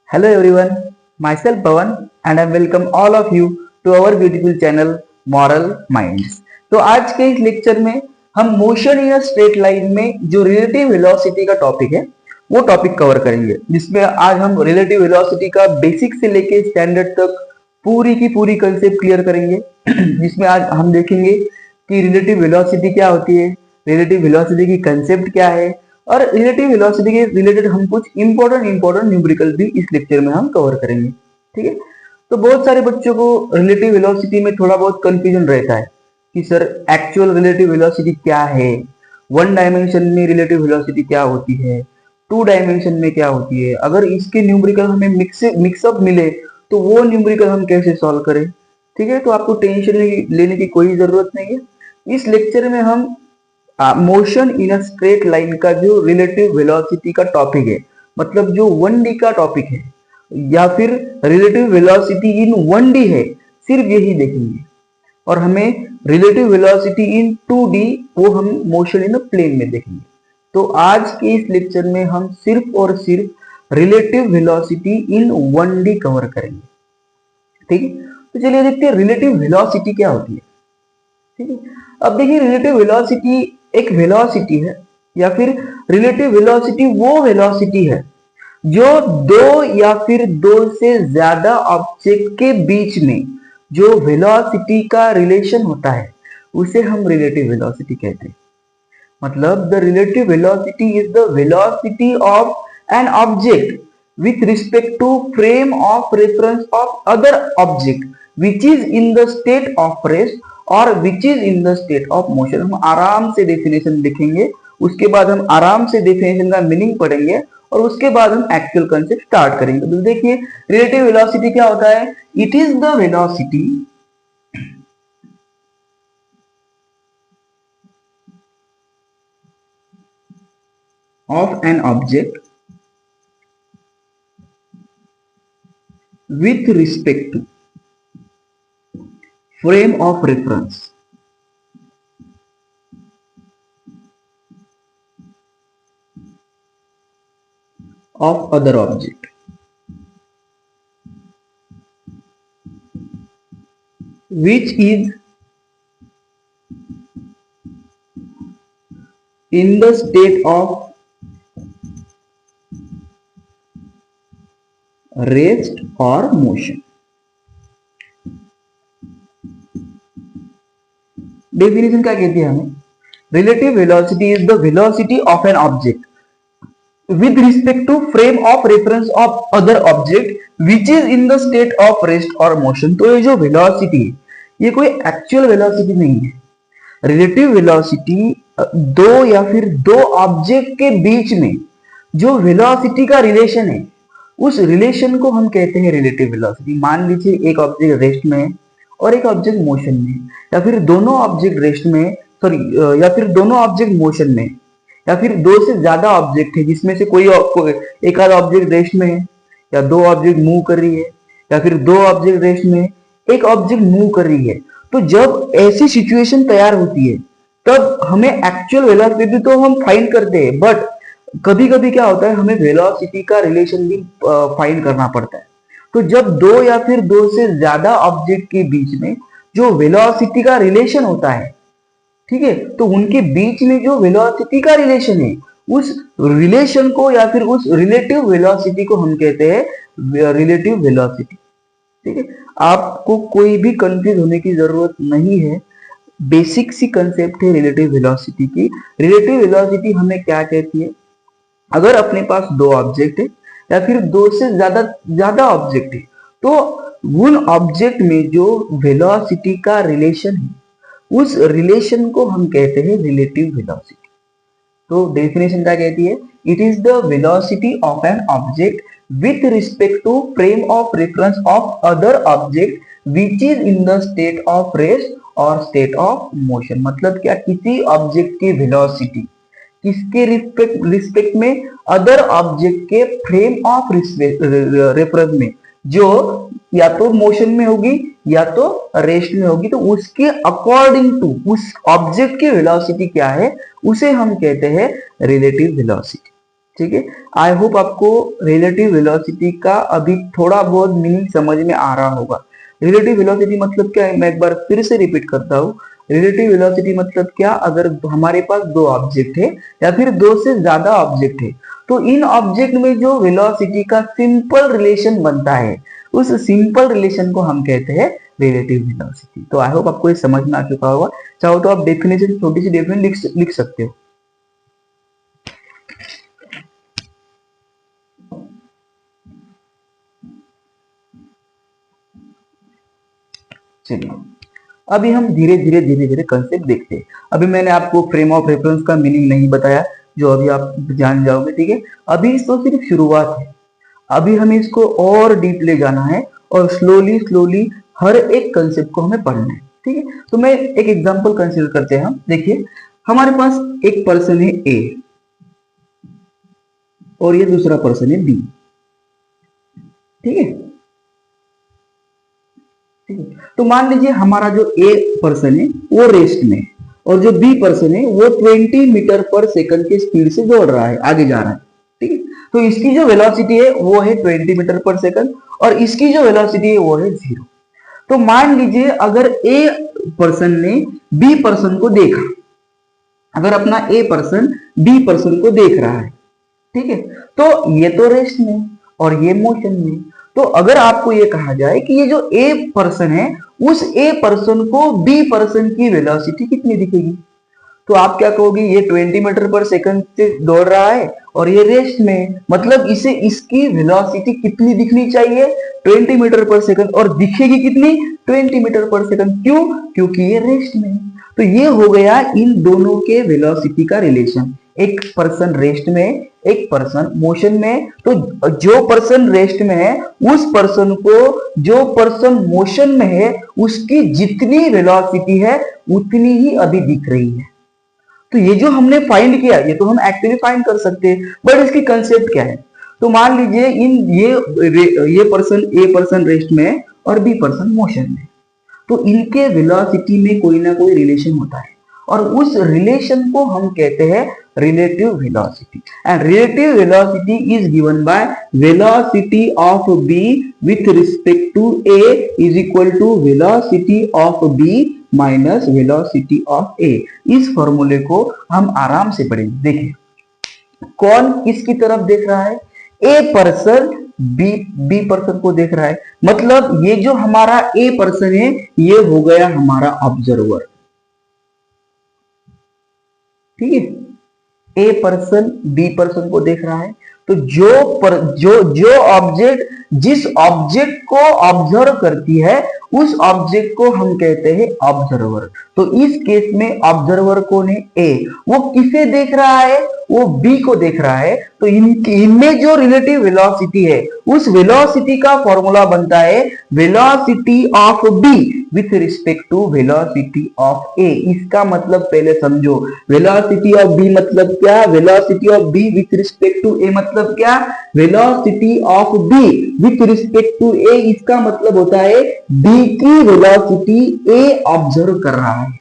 Hello everyone, myself Pawan and I welcome all of you to our beautiful channel Moral Minds। तो आज के इस lecture में हम मोशन इन स्ट्रेट लाइन में जो रिलेटिव वेलोसिटी का टॉपिक है वो टॉपिक कवर करेंगे, जिसमें आज हम रिलेटिव वेलोसिटी का बेसिक से लेके स्टैंडर्ड तक पूरी की पूरी कंसेप्ट क्लियर करेंगे। जिसमें आज हम देखेंगे कि रिलेटिव वेलोसिटी क्या होती है, रिलेटिव वेलोसिटी की कंसेप्ट क्या है और रिलेटिव वेलोसिटी के रिलेटेड हम कुछ इंपॉर्टेंट न्यूमेरिकल भी इस लेक्चर में हम कवर करेंगे। ठीक है, तो बहुत सारे बच्चों को रिलेटिव वेलोसिटी में थोड़ा बहुत कंफ्यूजन रहता है कि सर एक्चुअल रिलेटिव वेलोसिटी क्या है, वन डायमेंशन में रिलेटिव वेलोसिटी क्या होती है, टू डायमेंशन में क्या होती है, अगर इसके न्यूमेरिकल हमें मिक्सअप मिले तो वो न्यूमेरिकल हम कैसे सॉल्व करें। ठीक है, तो आपको टेंशन लेने की कोई जरूरत नहीं है। इस लेक्चर में हम motion in a straight line का जो रिलेटिव वेलोसिटी का टॉपिक है, मतलब जो 1D का टॉपिक है या फिर रिलेटिव वेलोसिटी इन 1D है, सिर्फ यही देखेंगे। और हमें रिलेटिव वेलोसिटी इन 2D वो हम मोशन इन अ प्लेन में देखेंगे। तो आज के इस लेक्चर में हम सिर्फ और सिर्फ रिलेटिव वेलोसिटी इन 1D कवर करेंगे। ठीक है, तो चलिए देखते हैं रिलेटिव वेलोसिटी क्या होती है। ठीक है, अब देखिए रिलेटिव वेलोसिटी एक वेलोसिटी है या फिर रिलेटिव वेलोसिटी वो वेलोसिटी है जो दो या फिर दो से ज्यादा ऑब्जेक्ट के बीच में जो वेलोसिटी का रिलेशन होता है उसे हम रिलेटिव वेलोसिटी कहते हैं। मतलब the relative velocity is the velocity of an object with respect to frame of reference of other object which is in the state of rest और which is in the state of motion। हम आराम से definition लिखेंगे, उसके बाद हम आराम से डेफिनेशन का मीनिंग पढ़ेंगे और उसके बाद हम एक्चुअल कंसेप्ट स्टार्ट करेंगे। तो देखिए रिलेटिव वेलोसिटी क्या होता है, it is the velocity of an object with respect to frame of reference of other object which is in the state of rest और मोशन। डेफिनेशन क्या कहती है हमें, relative velocity is the velocity of an object with respect to frame of reference of other object which is in the state of rest और motion. तो ये जो velocity है ये कोई एक्चुअल वेलोसिटी नहीं है। रिलेटिव वेलोसिटी दो या फिर दो ऑब्जेक्ट के बीच में जो वेलोसिटी का रिलेशन है उस रिलेशन को हम कहते हैं रिलेटिव वेलोसिटी। मान लीजिए एक ऑब्जेक्ट रेस्ट में है और एक ऑब्जेक्ट मोशन में, या फिर दोनों ऑब्जेक्ट रेस्ट में सॉरी या फिर दोनों ऑब्जेक्ट मोशन में, या फिर दो से ज्यादा ऑब्जेक्ट है जिसमें से कोई एक आध ऑब्जेक्ट रेस्ट में है, या दो ऑब्जेक्ट मूव कर रही है, या फिर दो ऑब्जेक्ट रेस्ट में एक ऑब्जेक्ट मूव कर रही है। तो जब ऐसी सिचुएशन तैयार होती है तब हमें एक्चुअल वेलोसिटी तो हम फाइंड करते हैं, बट कभी कभी क्या होता है हमें वेलोसिटी का रिलेशन भी फाइंड करना पड़ता है। तो जब दो या फिर दो से ज्यादा ऑब्जेक्ट के बीच में जो वेलोसिटी का रिलेशन होता है, ठीक है, तो उनके बीच में जो वेलोसिटी का रिलेशन है उस रिलेशन को या फिर उस रिलेटिव वेलोसिटी को हम कहते हैं रिलेटिव वेलोसिटी। ठीक है, आपको कोई भी कंफ्यूज होने की जरूरत नहीं है, बेसिक सी कंसेप्ट है रिलेटिव वेलोसिटी की। रिलेटिव वेलोसिटी हमें क्या कहती है, अगर अपने पास दो ऑब्जेक्ट है या फिर दो से ज्यादा ऑब्जेक्ट है तो उन ऑब्जेक्ट में जो वेलोसिटी का रिलेशन है उस रिलेशन को हम कहते हैं रिलेटिव वेलोसिटी। तो डेफिनेशन क्या कहती है, it is the velocity of an object with respect to frame of reference of other object which is in the state of rest और स्टेट ऑफ मोशन। मतलब क्या, किसी ऑब्जेक्ट की वेलोसिटी किसके रिस्पेक्ट में, अदर ऑब्जेक्ट के frame of reference में, जो या तो मोशन में होगी या तो रेस्ट में होगी, तो उसके अकॉर्डिंग टू उस ऑब्जेक्ट की वेलोसिटी क्या है उसे हम कहते हैं रिलेटिव वेलोसिटी। ठीक है। आई होप आपको रिलेटिव वेलोसिटी का अभी थोड़ा बहुत मीनिंग समझ में आ रहा होगा। रिलेटिव वेलोसिटी मतलब क्या है, मैं एक बार फिर से रिपीट करता हूँ। रिलेटिव वेलोसिटी मतलब क्या, अगर हमारे पास दो ऑब्जेक्ट है या फिर दो से ज्यादा ऑब्जेक्ट है, तो इन ऑब्जेक्ट में जो वेलोसिटी का सिंपल रिलेशन बनता है, उस सिंपल रिलेशन को हम कहते हैं रिलेटिव वेलोसिटी। तो आई होप आपको ये समझ में आ चुका होगा। चाहो तो आप डेफिनेशन, छोटी सी डेफिनेशन लिख सकते हो। चलिए अभी हम धीरे धीरे कंसेप्ट देखते हैं। अभी मैंने आपको फ्रेम ऑफ रेफरेंस का मीनिंग नहीं बताया, जो अभी आप जान जाओगे, ठीक है। अभी तो सिर्फ शुरुआत है, अभी हमें इसको और डीप ले जाना है और स्लोली स्लोली हर एक कंसेप्ट को हमें पढ़ना है, ठीक है। तो मैं एक एग्जांपल कंसीडर करते हैं हम। देखिए हमारे पास एक पर्सन है ए और ये दूसरा पर्सन है बी, ठीक है। तो मान लीजिए हमारा जो ए पर्सन है वो रेस्ट में और जो बी पर्सन है वो 20 मीटर पर सेकंड के स्पीड से दौड़ रहा है, आगे जा रहा है, ठीक है। तो इसकी जो वेलोसिटी है वो है 20 मीटर पर सेकंड और इसकी जो वेलोसिटी है वो है 0। तो मान लीजिए अगर ए पर्सन ने बी पर्सन को देखा, अगर अपना ए पर्सन बी पर्सन को देख रहा है, ठीक है, तो ये तो रेस्ट में और ये मोशन में। तो अगर आपको ये कहा जाए कि ये जो ए पर्सन है उस ए पर्सन को बी पर्सन की वेलोसिटी कितनी दिखेगी, तो आप क्या कहोगे, ये 20 मीटर पर सेकंड से दौड़ रहा है और ये रेस्ट में, मतलब इसे इसकी वेलोसिटी कितनी दिखनी चाहिए, 20 मीटर पर सेकंड, और दिखेगी कितनी, 20 मीटर पर सेकंड। क्यों, क्योंकि ये रेस्ट में। तो ये हो गया इन दोनों के वेलोसिटी का रिलेशन, एक पर्सन रेस्ट में, एक पर्सन मोशन में। तो जो पर्सन रेस्ट में है उस पर्सन को, जो पर्सन मोशन में है उसकी जितनी वेलोसिटी है उतनी ही अभी दिख रही है। तो ये जो हमने फाइंड किया ये तो हम एक्चुअली फाइंड कर सकते हैं, बट इसकी कंसेप्ट क्या है। तो मान लीजिए इन ये पर्सन, ए पर्सन रेस्ट में है और बी पर्सन मोशन में, तो इनके वेलोसिटी में कोई ना कोई रिलेशन होता है और उस रिलेशन को हम कहते हैं relative velocity. And relative velocity is given by velocity of B with respect to A is equal to velocity of B minus velocity of A. इस फॉर्मूले को हम आराम से पढ़ेंगे। देखिए कौन किसकी तरफ देख रहा है, ए पर्सन बी पर्सन को देख रहा है, मतलब ये जो हमारा ए पर्सन है ये हो गया हमारा ऑब्जर्वर, ठीक है। ए पर्सन बी पर्सन को देख रहा है, तो जो ऑब्जेक्ट जिस ऑब्जेक्ट को ऑब्जर्व करती है उस ऑब्जेक्ट को हम कहते हैं ऑब्जर्वर। तो इस केस में ऑब्जर्वर कौन है, ए। वो किसे देख रहा है, वो बी को देख रहा है। तो इनमें जो रिलेटिव वेलोसिटी है उस वेलोसिटी का फॉर्मूला बनता है velocity of B with respect to velocity of A. इसका मतलब पहले समझो, वेलोसिटी ऑफ बी मतलब क्या, velocity of B with respect to A मतलब क्या, velocity of B with respect to A, इसका मतलब होता है बी की वेलोसिटी ए ऑब्जर्व कर रहा है,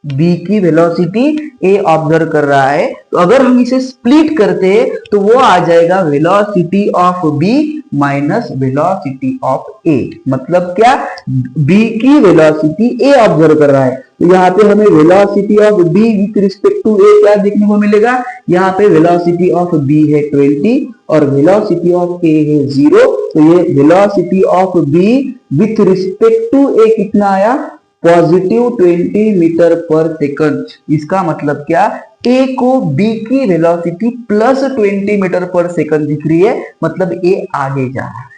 बी की वेलोसिटी ए ऑब्जर्व कर रहा है। तो अगर हम इसे स्प्लिट करते हैं तो वो आ जाएगा velocity of B minus velocity of A. मतलब क्या, बी की वेलोसिटी ए ऑब्जर्व कर रहा है, तो यहाँ पे हमें velocity of B with respect to A क्या देखने को मिलेगा, यहाँ पे वेलोसिटी ऑफ बी है 20 और वेलोसिटी ऑफ ए है 0। तो ये velocity of B with respect to A कितना आया, पॉजिटिव 20 मीटर पर सेकंड। इसका मतलब क्या, ए को बी की velocity plus 20 metre per second दिख रही है, मतलब ए आगे जा रहा है,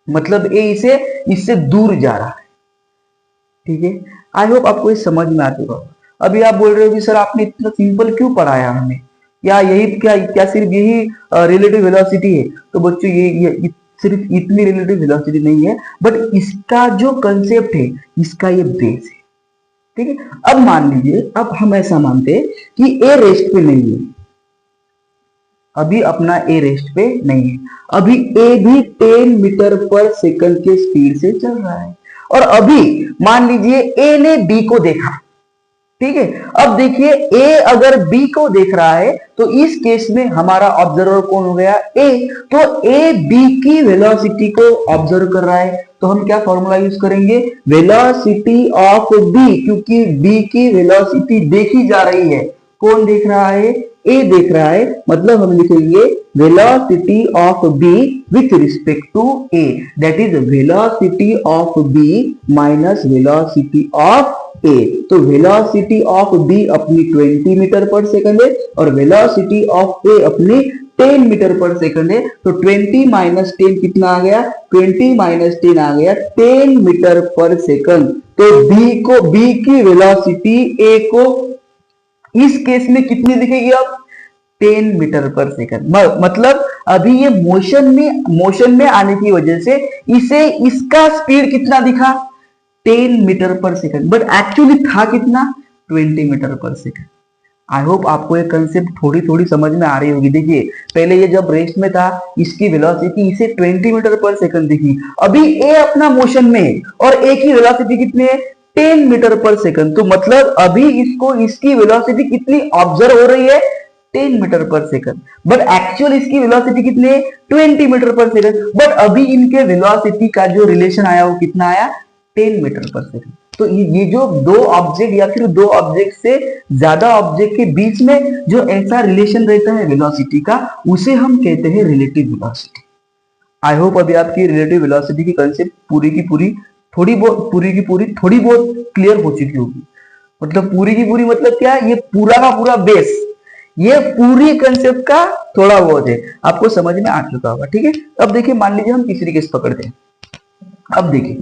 मतलब ए इससे दूर जा रहा है, ठीक है। आई होप आपको ये समझ में आ चुका होगा। अभी आप बोल रहे हो कि सर आपने इतना सिंपल क्यों पढ़ाया हमें, या यही क्या सिर्फ यही रिलेटिव वेलोसिटी है। तो बच्चों ये सिर्फ इतनी रिलेटिव वेलोसिटी नहीं है, बट इसका जो कंसेप्ट है इसका ये बेस है, ठीक है। अब मान लीजिए, अब हम ऐसा मानते हैं कि ए रेस्ट पे नहीं है, अभी अपना ए रेस्ट पे नहीं है, अभी ए भी 10 मीटर पर सेकंड के स्पीड से चल रहा है, और अभी मान लीजिए ए ने बी को देखा, ठीक है। अब देखिए ए अगर बी को देख रहा है तो इस केस में हमारा ऑब्जर्वर कौन हो गया, ए। तो ए बी की वेलोसिटी को ऑब्जर्व कर रहा है, तो हम क्या फॉर्मूला यूज करेंगे, वेलोसिटी ऑफ बी, क्योंकि बी की वेलोसिटी देखी जा रही है। कौन देख रहा है, ए देख रहा है, मतलब हम लिखेंगे velocity of B with respect to A, that is velocity of B minus velocity of A. तो वेलोसिटी ऑफ बी अपनी 20 मीटर पर सेकंड है और वेलोसिटी ऑफ ए अपनी 10 मीटर पर सेकंड है। तो 20 माइनस 10 कितना आ गया, 20 माइनस 10 आ गया 10 मीटर पर सेकंड। तो बी की वेलोसिटी ए को इस केस में कितनी दिखेगी, अब 10 मीटर पर सेकंड। मतलब अभी ये मोशन में आने की वजह से इसे इसका स्पीड कितना दिखा, 10 metre per second, but actually था कितना, 20 metre per second. I hope आपको ये कंसेप्ट थोड़ी थोड़ी समझ में आ रही होगी। देखिए पहले ये जब रेस्ट में था इसकी वेलोसिटी इसे 20 मीटर पर सेकंड दिखी, अभी ए अपना मोशन में है और ए की वेलोसिटी कितनी है, 10 मीटर पर सेकंड। तो मतलब अभी इसको इसकी वेलोसिटी कितनी ऑब्जर्व हो रही है, 10 metre per second, but actual इसकी वेलोसिटी कितनी है, 20 मीटर पर सेकंड। बट अभी इनके वेलोसिटी का जो रिलेशन आया वो कितना आया, 10 मीटर पर सेकंड। तो ये जो दो ऑब्जेक्ट या फिर दो ऑब्जेक्ट से ज्यादा ऑब्जेक्ट के बीच में जो ऐसा रिलेशन रहता है वेलोसिटी का, उसे हम कहते हैं रिलेटिव वेलोसिटी। आई होप अभी आपकी रिलेटिव वेलोसिटी की कंसेप्ट पूरी की पूरी थोड़ी बहुत क्लियर हो चुकी होगी। मतलब पूरी की पूरी मतलब क्या है, ये पूरा का पूरा बेस, ये पूरी कंसेप्ट का थोड़ा बहुत है आपको समझ में आ चुका होगा। ठीक है, अब देखिए मान लीजिए हम तीसरी केस पकड़ते हैं। अब देखिए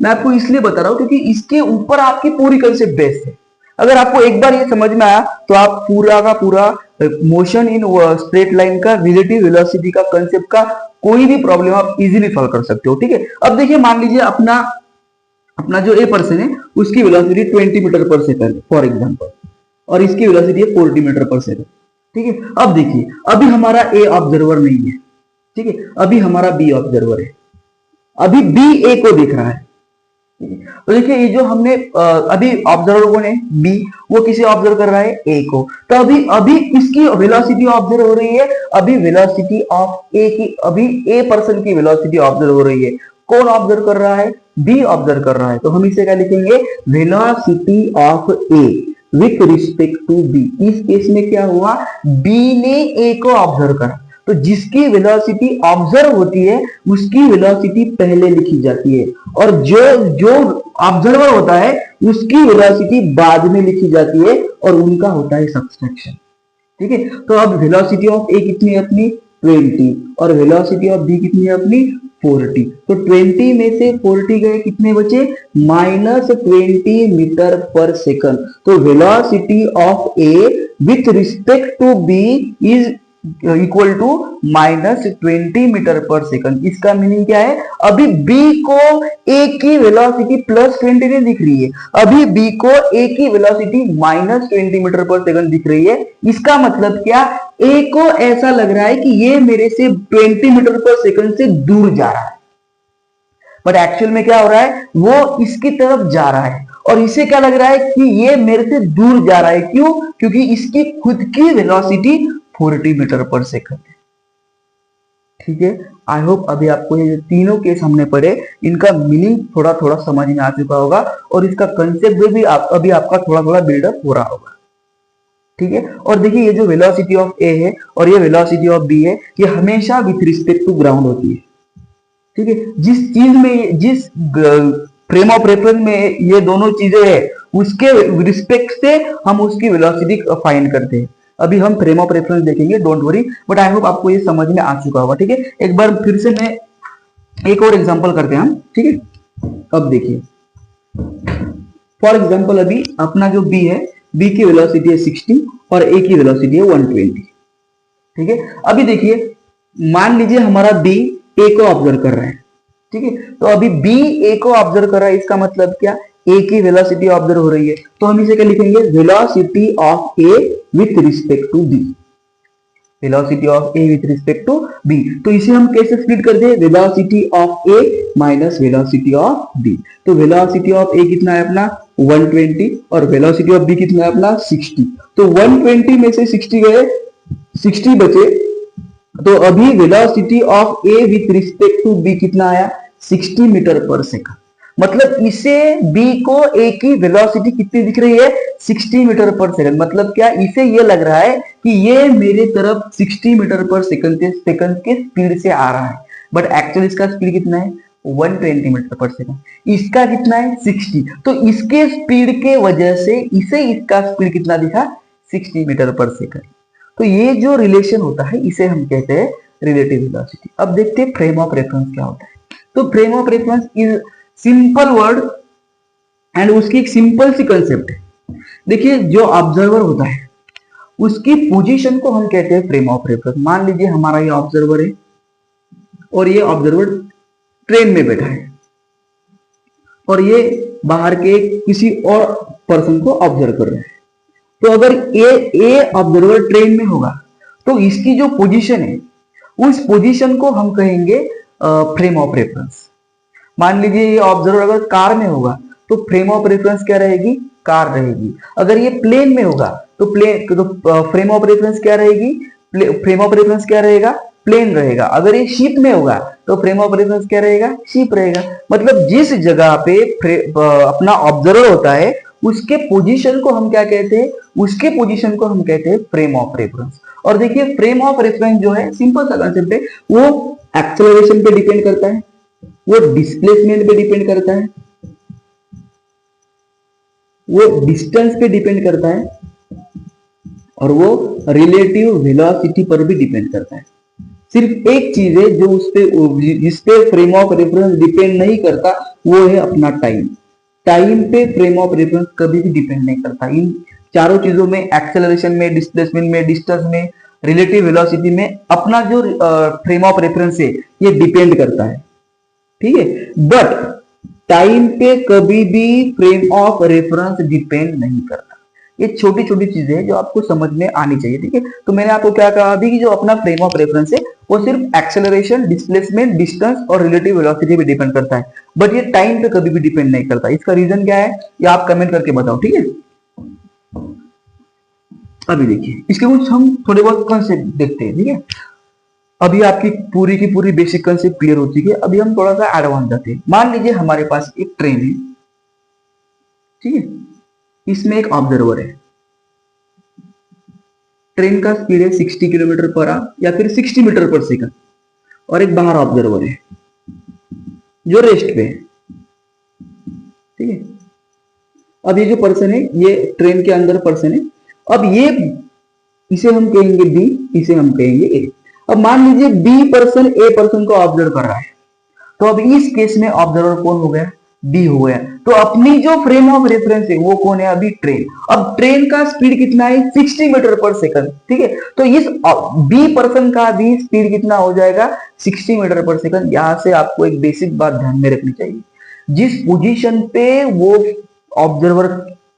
मैं आपको इसलिए बता रहा हूं क्योंकि इसके ऊपर आपकी पूरी कंसेप्ट बेस्ड है। अगर आपको एक बार ये समझ में आया तो आप पूरा का पूरा मोशन इन स्ट्रेट लाइन का रिलेटिव वेलोसिटी का कंसेप्ट का कोई भी प्रॉब्लम आप इजीली सॉल्व कर सकते हो। ठीक है, अब देखिए मान लीजिए अपना जो ए पर्सन है उसकी velocity 20 metre per second for example, और इसकी वेलोसिटी है 40 मीटर पर सेकंड। ठीक है, अब देखिए अभी हमारा ए ऑब्जर्वर नहीं है, ठीक है, अभी हमारा बी ऑब्जर्वर है, अभी बी ए को देख रहा है। तो देखिए ये जो हमने अभी ऑब्जर्वर कौन है, बी, वो किसे ऑब्जर्व कर रहा है, ए को। तो अभी इसकी वेलोसिटी ऑब्जर्व हो रही है, अभी वेलोसिटी ऑफ ए की, अभी ए पर्सन की वेलोसिटी ऑब्जर्व हो रही है। कौन ऑब्जर्व कर रहा है, बी ऑब्जर्व कर रहा है। तो हम इसे क्या लिखेंगे, velocity of A with respect to B. इस केस में क्या हुआ, बी ने ए को ऑब्जर्व करा, तो जिसकी वेलोसिटी ऑब्जर्व होती है उसकी वेलोसिटी पहले लिखी जाती है और जो ऑब्जर्वर होता है उसकी वेलोसिटी बाद में लिखी जाती है और उनका होता है सब्सट्रैक्शन। ठीक है, तो अब वेलोसिटी ऑफ ए कितनी है अपनी, 20, और वेलोसिटी ऑफ बी कितनी है अपनी, 40। तो 20 में से 40 गए, कितने बचे, -20 मीटर पर सेकंड। तो velocity of A with respect to B is equal to -20 metre per second. इसका मीनिंग क्या है, अभी बी को ए की वेलोसिटी +20 नहीं दिख रही है, अभी बी को ए की वेलोसिटी -20 मीटर पर सेकंड दिख रही है। इसका मतलब क्या, ए को ऐसा लग रहा है कि ये मेरे से 20 मीटर पर सेकंड से दूर जा रहा है, बट एक्चुअल में क्या हो रहा है, वो इसकी तरफ जा रहा है और इसे क्या लग रहा है कि ये मेरे से दूर जा रहा है। क्यों, क्योंकि इसकी खुद की वेलोसिटी 40 मीटर पर सेकंड है। ठीक है, आई होप अभी आपको ये तीनों केस हमने पढ़े इनका मीनिंग थोड़ा थोड़ा समझ में आ चुका होगा और इसका कंसेप्ट भी अभी आपका थोड़ा थोड़ा बिल्डअप हो रहा होगा। ठीक है, और देखिए ये जो वेलोसिटी ऑफ ए है और ये वेलोसिटी ऑफ बी है, ये हमेशा विथ रिस्पेक्ट टू ग्राउंड होती है। ठीक है, जिस चीज में, जिस फ्रेम ऑफ रेफरेंस में ये दोनों चीजें है उसके रिस्पेक्ट से हम उसकी वेलोसिटी फाइंड करते हैं। अभी हम फ्रेम ऑफ रेफरेंस देखेंगे, don't worry, but I hope आपको ये समझ में आ चुका होगा। ठीक है, एक बार फिर से मैं एक और एग्जांपल करते हैं हम। ठीक है, अब देखिए फॉर एग्जांपल अभी अपना जो बी है, बी की वेलोसिटी है 60 और ए की वेलोसिटी है 120। ठीक है, अभी देखिए मान लीजिए हमारा बी ए को ऑब्जर्व कर रहा है। ठीक है, तो अभी बी ए को ऑब्जर्व कर रहा है, इसका मतलब क्या, ए की वेलोसिटी ऑब्जर्व हो रही है, तो हम इसे क्या लिखेंगे, velocity of A with respect to B. Velocity of A with respect to B. तो इसे हम कैसे स्प्लिट कर दे, velocity of A minus velocity of B. तो वेलोसिटी ऑफ ए कितना है अपना 120 और वेलोसिटी ऑफ बी कितना है अपना 60। तो 120 में से 60 गए, 60 बचे। तो अभी velocity of A with respect to B कितना आया 60 मीटर पर सेकंड। मतलब इसे बी को ए की वेलोसिटी कितनी दिख रही है 60 मीटर पर सेकंड। मतलब क्या, इसे ये लग रहा है कि ये मेरे तरफ 60 मीटर पर सेकंड के स्पीड से आ रहा है, बट एक्चुअली इसका स्पीड कितना है 120 मीटर पर सेकंड। इसका कितना है 60। तो इसके स्पीड के वजह से इसे इसका स्पीड कितना दिखा 60 मीटर पर सेकंड। तो ये जो रिलेशन होता है इसे हम कहते हैं रिलेटिव वेलोसिटी। अब देखते हैं फ्रेम ऑफ रेफरेंस क्या होता है। तो frame of reference is simple word and उसकी एक सिंपल सी कंसेप्ट है। देखिए, जो ऑब्जर्वर होता है उसकी पोजीशन को हम कहते हैं फ्रेम ऑफ रेफरेंस। मान लीजिए हमारा ये ऑब्जर्वर है और ये ऑब्जर्वर ट्रेन में बैठा है और ये बाहर के किसी और पर्सन को ऑब्जर्व कर रहा है। तो अगर ए ऑब्जर्वर ट्रेन में होगा तो इसकी जो पोजीशन है उस पोजीशन को हम कहेंगे फ्रेम ऑफ रेफरेंस। मान लीजिए ये ऑब्जर्वर अगर कार में होगा तो फ्रेम ऑफ रेफरेंस क्या रहेगी, कार रहेगी। अगर ये प्लेन में होगा तो फ्रेम ऑफ रेफरेंस क्या रहेगी, फ्रेम ऑफ रेफरेंस क्या रहेगा, प्लेन रहेगा। अगर ये शिप में होगा तो फ्रेम ऑफ रेफरेंस क्या रहेगा, शिप रहेगा। मतलब जिस जगह पे अपना ऑब्जर्वर होता है उसके पोजीशन को हम क्या कहते हैं, उसके पोजीशन को हम कहते हैं फ्रेम ऑफ रेफरेंस। और देखिए, फ्रेम ऑफ रेफरेंस जो है सिंपल सा कंसेप्ट है, वो एक्सेलरेशन पे डिपेंड करता है, वो डिस्प्लेसमेंट पे डिपेंड करता है, वो डिस्टेंस पे डिपेंड करता है और वो रिलेटिव वेलोसिटी पर भी डिपेंड करता है। सिर्फ एक चीज है जो जिस पे फ्रेम ऑफ रेफरेंस डिपेंड नहीं करता, वो है अपना टाइम। टाइम पे फ्रेम ऑफ रेफरेंस कभी भी डिपेंड नहीं करता। इन चारों चीजों में, एक्सेलरेशन में, डिस्प्लेसमेंट में, डिस्टेंस में, रिलेटिव वेलोसिटी में, अपना जो फ्रेम ऑफ रेफरेंस है ये डिपेंड करता है, ठीक है। बट टाइम पे कभी भी फ्रेम ऑफ रेफरेंस डिपेंड नहीं करता। ये छोटी छोटी चीजें हैं जो आपको समझ में आनी चाहिए, ठीक है। तो मैंने आपको क्या कहा अभी कि जो अपना फ्रेम ऑफ रेफरेंस है वो सिर्फ एक्सेलरेशन, डिस्प्लेसमेंट, डिस्टेंस और रिलेटिव वेलोसिटी पे डिपेंड करता है, बट ये टाइम पे कभी भी डिपेंड नहीं करता। इसका रीजन क्या है ये आप कमेंट करके बताओ, ठीक है। अभी देखिए, इसके कुछ हम थोड़े बहुत कॉन्सेप्ट देखते हैं, ठीक है। अभी आपकी पूरी की पूरी बेसिक कंसेप्ट क्लियर हो चुकी है। अभी हम थोड़ा सा एडवांस जाते हैं। मान लीजिए हमारे पास एक ट्रेन है, ठीक है, इसमें एक ऑब्जर्वर है। ट्रेन का स्पीड है 60 किलोमीटर पर आवर या फिर 60 मीटर पर सेकंड और एक बाहर ऑब्जर्वर है जो रेस्ट पे है, ठीक है। अब ये जो पर्सन है ये ट्रेन के अंदर पर्सन है। अब ये इसे हम कहेंगे बी, इसे हम कहेंगे ए। अब मान लीजिए बी पर्सन ए पर्सन को ऑब्जर्व कर रहा है, तो अब इस केस में ऑब्जर्वर कौन हो गया, बी हो गया। तो अपनी जो फ्रेम ऑफ रेफरेंस है वो कौन है, अभी ट्रेन। अब ट्रेन का स्पीड कितना है 60 मीटर पर सेकंड, ठीक है। तो इस बी पर्सन का भी स्पीड कितना हो जाएगा 60 मीटर पर सेकंड। यहां से आपको एक बेसिक बात ध्यान में रखनी चाहिए, जिस पोजीशन पे वो ऑब्जर्वर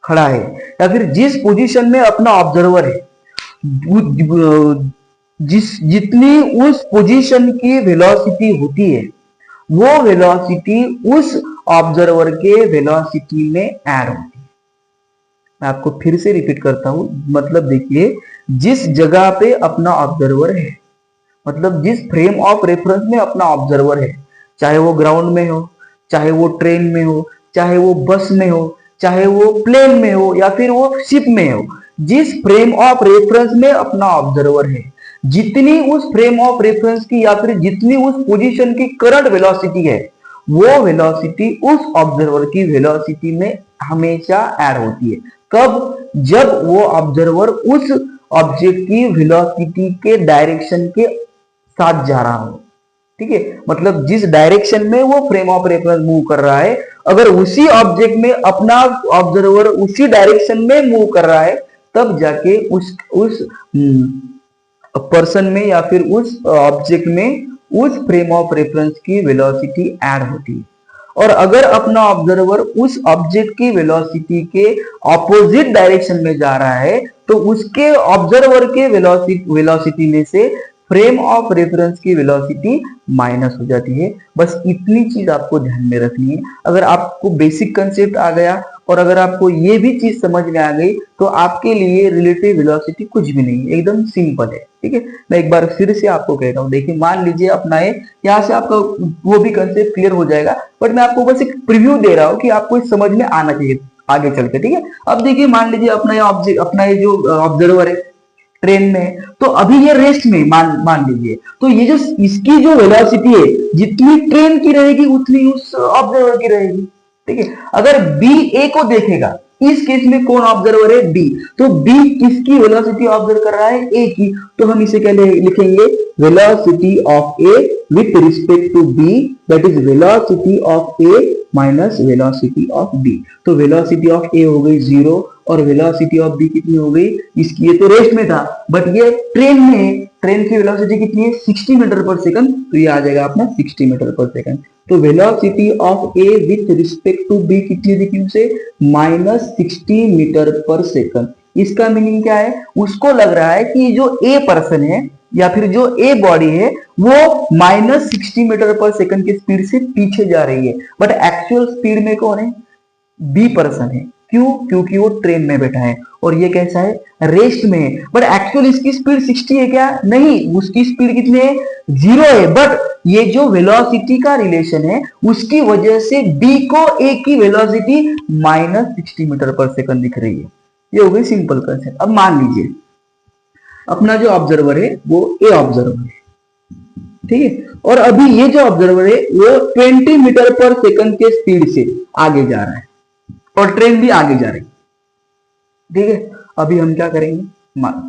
खड़ा है या फिर जिस पोजीशन में अपना ऑब्जर्वर है, जितनी उस पोजीशन की वेलोसिटी होती है वो वेलोसिटी उस ऑब्जर्वर के वेलोसिटी में ऐड होती है। मैं आपको फिर से रिपीट करता हूं, मतलब देखिए, जिस जगह पे अपना ऑब्जर्वर है, मतलब जिस फ्रेम ऑफ रेफरेंस में अपना ऑब्जर्वर है, चाहे वो ग्राउंड में हो, चाहे वो ट्रेन में हो, चाहे वो बस में हो, चाहे वो प्लेन में हो या फिर वो शिप में हो, जिस फ्रेम ऑफ रेफरेंस में अपना ऑब्जर्वर है, जितनी उस फ्रेम ऑफ रेफरेंस की या फिर जितनी उस पोजीशन की करंट वेलोसिटी है, वो वेलोसिटी उस ऑब्जर्वर की वेलोसिटी में हमेशा ऐड होती है। कब, जब वो ऑब्जर्वर उस ऑब्जेक्ट की वेलोसिटी के डायरेक्शन के साथ जा रहा हो, ठीक है। मतलब जिस डायरेक्शन में वो फ्रेम ऑफ रेफरेंस मूव कर रहा है, अगर उसी ऑब्जेक्ट में अपना ऑब्जर्वर उसी डायरेक्शन में मूव कर रहा है, तब जाके उस पर्सन में या फिर उस ऑब्जेक्ट में उस फ्रेम ऑफ रेफरेंस की वेलोसिटी ऐड होती है। और अगर अपना ऑब्जर्वर उस ऑब्जेक्ट की वेलोसिटी के ऑपोजिट डायरेक्शन में जा रहा है, तो उसके ऑब्जर्वर के वेलोसिटी में से फ्रेम ऑफ रेफरेंस की वेलोसिटी माइनस हो जाती है। बस इतनी चीज आपको ध्यान में रखनी है। अगर आपको बेसिक कंसेप्ट आ गया और अगर आपको ये भी चीज समझ में आ गई तो आपके लिए रिलेटिव वेलोसिटी कुछ भी नहीं है, एकदम सिंपल है। ठीक है, मैं एक बार फिर से आपको कहता हूँ, देखिए मान लीजिए अपना ये यहाँ से आपका वो भी कंसेप्ट क्लियर हो जाएगा, बट मैं आपको बस एक प्रीव्यू दे रहा हूँ कि आपको समझ में आना चाहिए आगे चल के। ठीक है, अब देखिए मान लीजिए अपना ये जो ऑब्जर्वर है ट्रेन में, तो अभी ये रेस्ट में मान लीजिए, तो ये जो इसकी जो वेलोसिटी है जितनी ट्रेन की रहेगी उतनी उस ऑब्जर्वर की रहेगी। ठीक है, अगर बी ए को देखेगा, इस केस में कौन ऑब्जर्वर है? बी। तो बी किसकी वेलोसिटी ऑब्जर्व कर रहा है? ए की। तो हम इसे क्या लिखेंगे? Velocity of A with respect to B, that is velocity of A minus velocity of B. तो वेलोसिटी ऑफ ए हो गई 0 और वेलोसिटी ऑफ बी कितनी हो गई? इसकी, ये तो रेस्ट में था बट ये ट्रेन में है, ट्रेन की वेलोसिटी कितनी है? 60 मीटर पर सेकंड। तो ये आ जाएगा अपना 60 मीटर पर सेकंड। तो velocity of A with respect to B कितनी दिखी उसे? -60 मीटर पर सेकंड। इसका मीनिंग क्या है? उसको लग रहा है कि जो ए पर्सन है या फिर जो ए बॉडी है वो -60 मीटर पर सेकंड की स्पीड से पीछे जा रही है, बट एक्चुअल स्पीड में कौन है? बी पर्सन है। क्यों? क्योंकि वो ट्रेन में बैठा है और ये कैसा है? रेस्ट में है। बट एक्चुअल इसकी स्पीड 60 है क्या? नहीं, उसकी स्पीड कितनी है? 0 है। बट ये जो वेलोसिटी का रिलेशन है उसकी वजह से बी को ए की वेलोसिटी -60 मीटर पर सेकंड दिख रही है। ये हो गई सिंपल कंसेप्ट। अब मान लीजिए अपना जो ऑब्जर्वर है वो ए ऑब्जर्वर है, ठीक है, और अभी ये जो ऑब्जर्वर है वो 20 मीटर पर सेकंड के स्पीड से आगे जा रहा है और ट्रेन भी आगे जा रही है। ठीक है, अभी हम क्या करेंगे?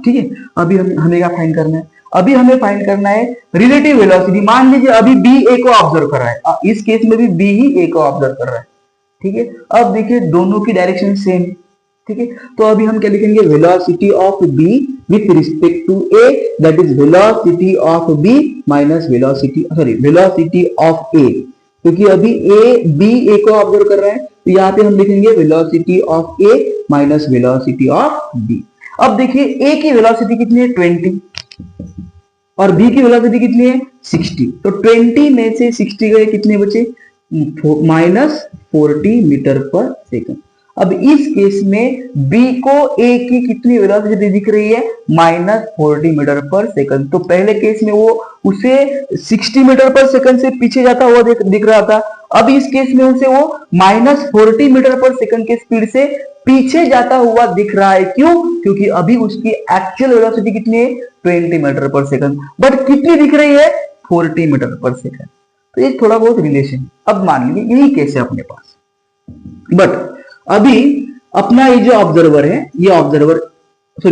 ठीक है, अभी हमें क्या फाइंड करना है? अभी हमें फाइंड करना है रिलेटिव वेलोसिटी। मान लीजिए अभी बी ए को ऑब्जर्व कर रहा है, इस केस में भी बी ही ए को ऑब्जर्व कर रहा है। ठीक है, अब देखिए दोनों की डायरेक्शन सेम। ठीक है, तो अभी हम क्या लिखेंगे? Velocity of B with respect to A, that is velocity of B minus velocity of A, क्योंकि अभी बी ए को ऑब्जर्व कर रहा है, तो यहाँ पे हम लिखेंगे velocity of A minus velocity of B. अब देखिए ए की वेलोसिटी कितनी है? 20 और बी की वेलोसिटी कितनी है? 60। तो 20 में से 60 गए, कितने बचे? -40 मीटर पर सेकंड। अब इस केस में B को A की कितनी वेलोसिटी दिख रही है? -40 मीटर पर सेकंड। तो पहले केस में वो उसे 60 मीटर पर सेकंड से पीछे जाता हुआ दिख रहा था। अब इस केस में उसे वो -40 मीटर पर सेकंड के स्पीड से पीछे जाता हुआ दिख रहा है। क्यों? क्योंकि अभी उसकी एक्चुअल वेलोसिटी कितनी है? 20 मीटर पर सेकंड, बट कितनी दिख रही है? 40 मीटर पर सेकंड। तो ये थोड़ा बहुत रिलेशन। अब मान लीजिए यही केस है अपने पास, बट अभी अपना ये जो ऑब्जर्वर है, ये ऑब्जर्वर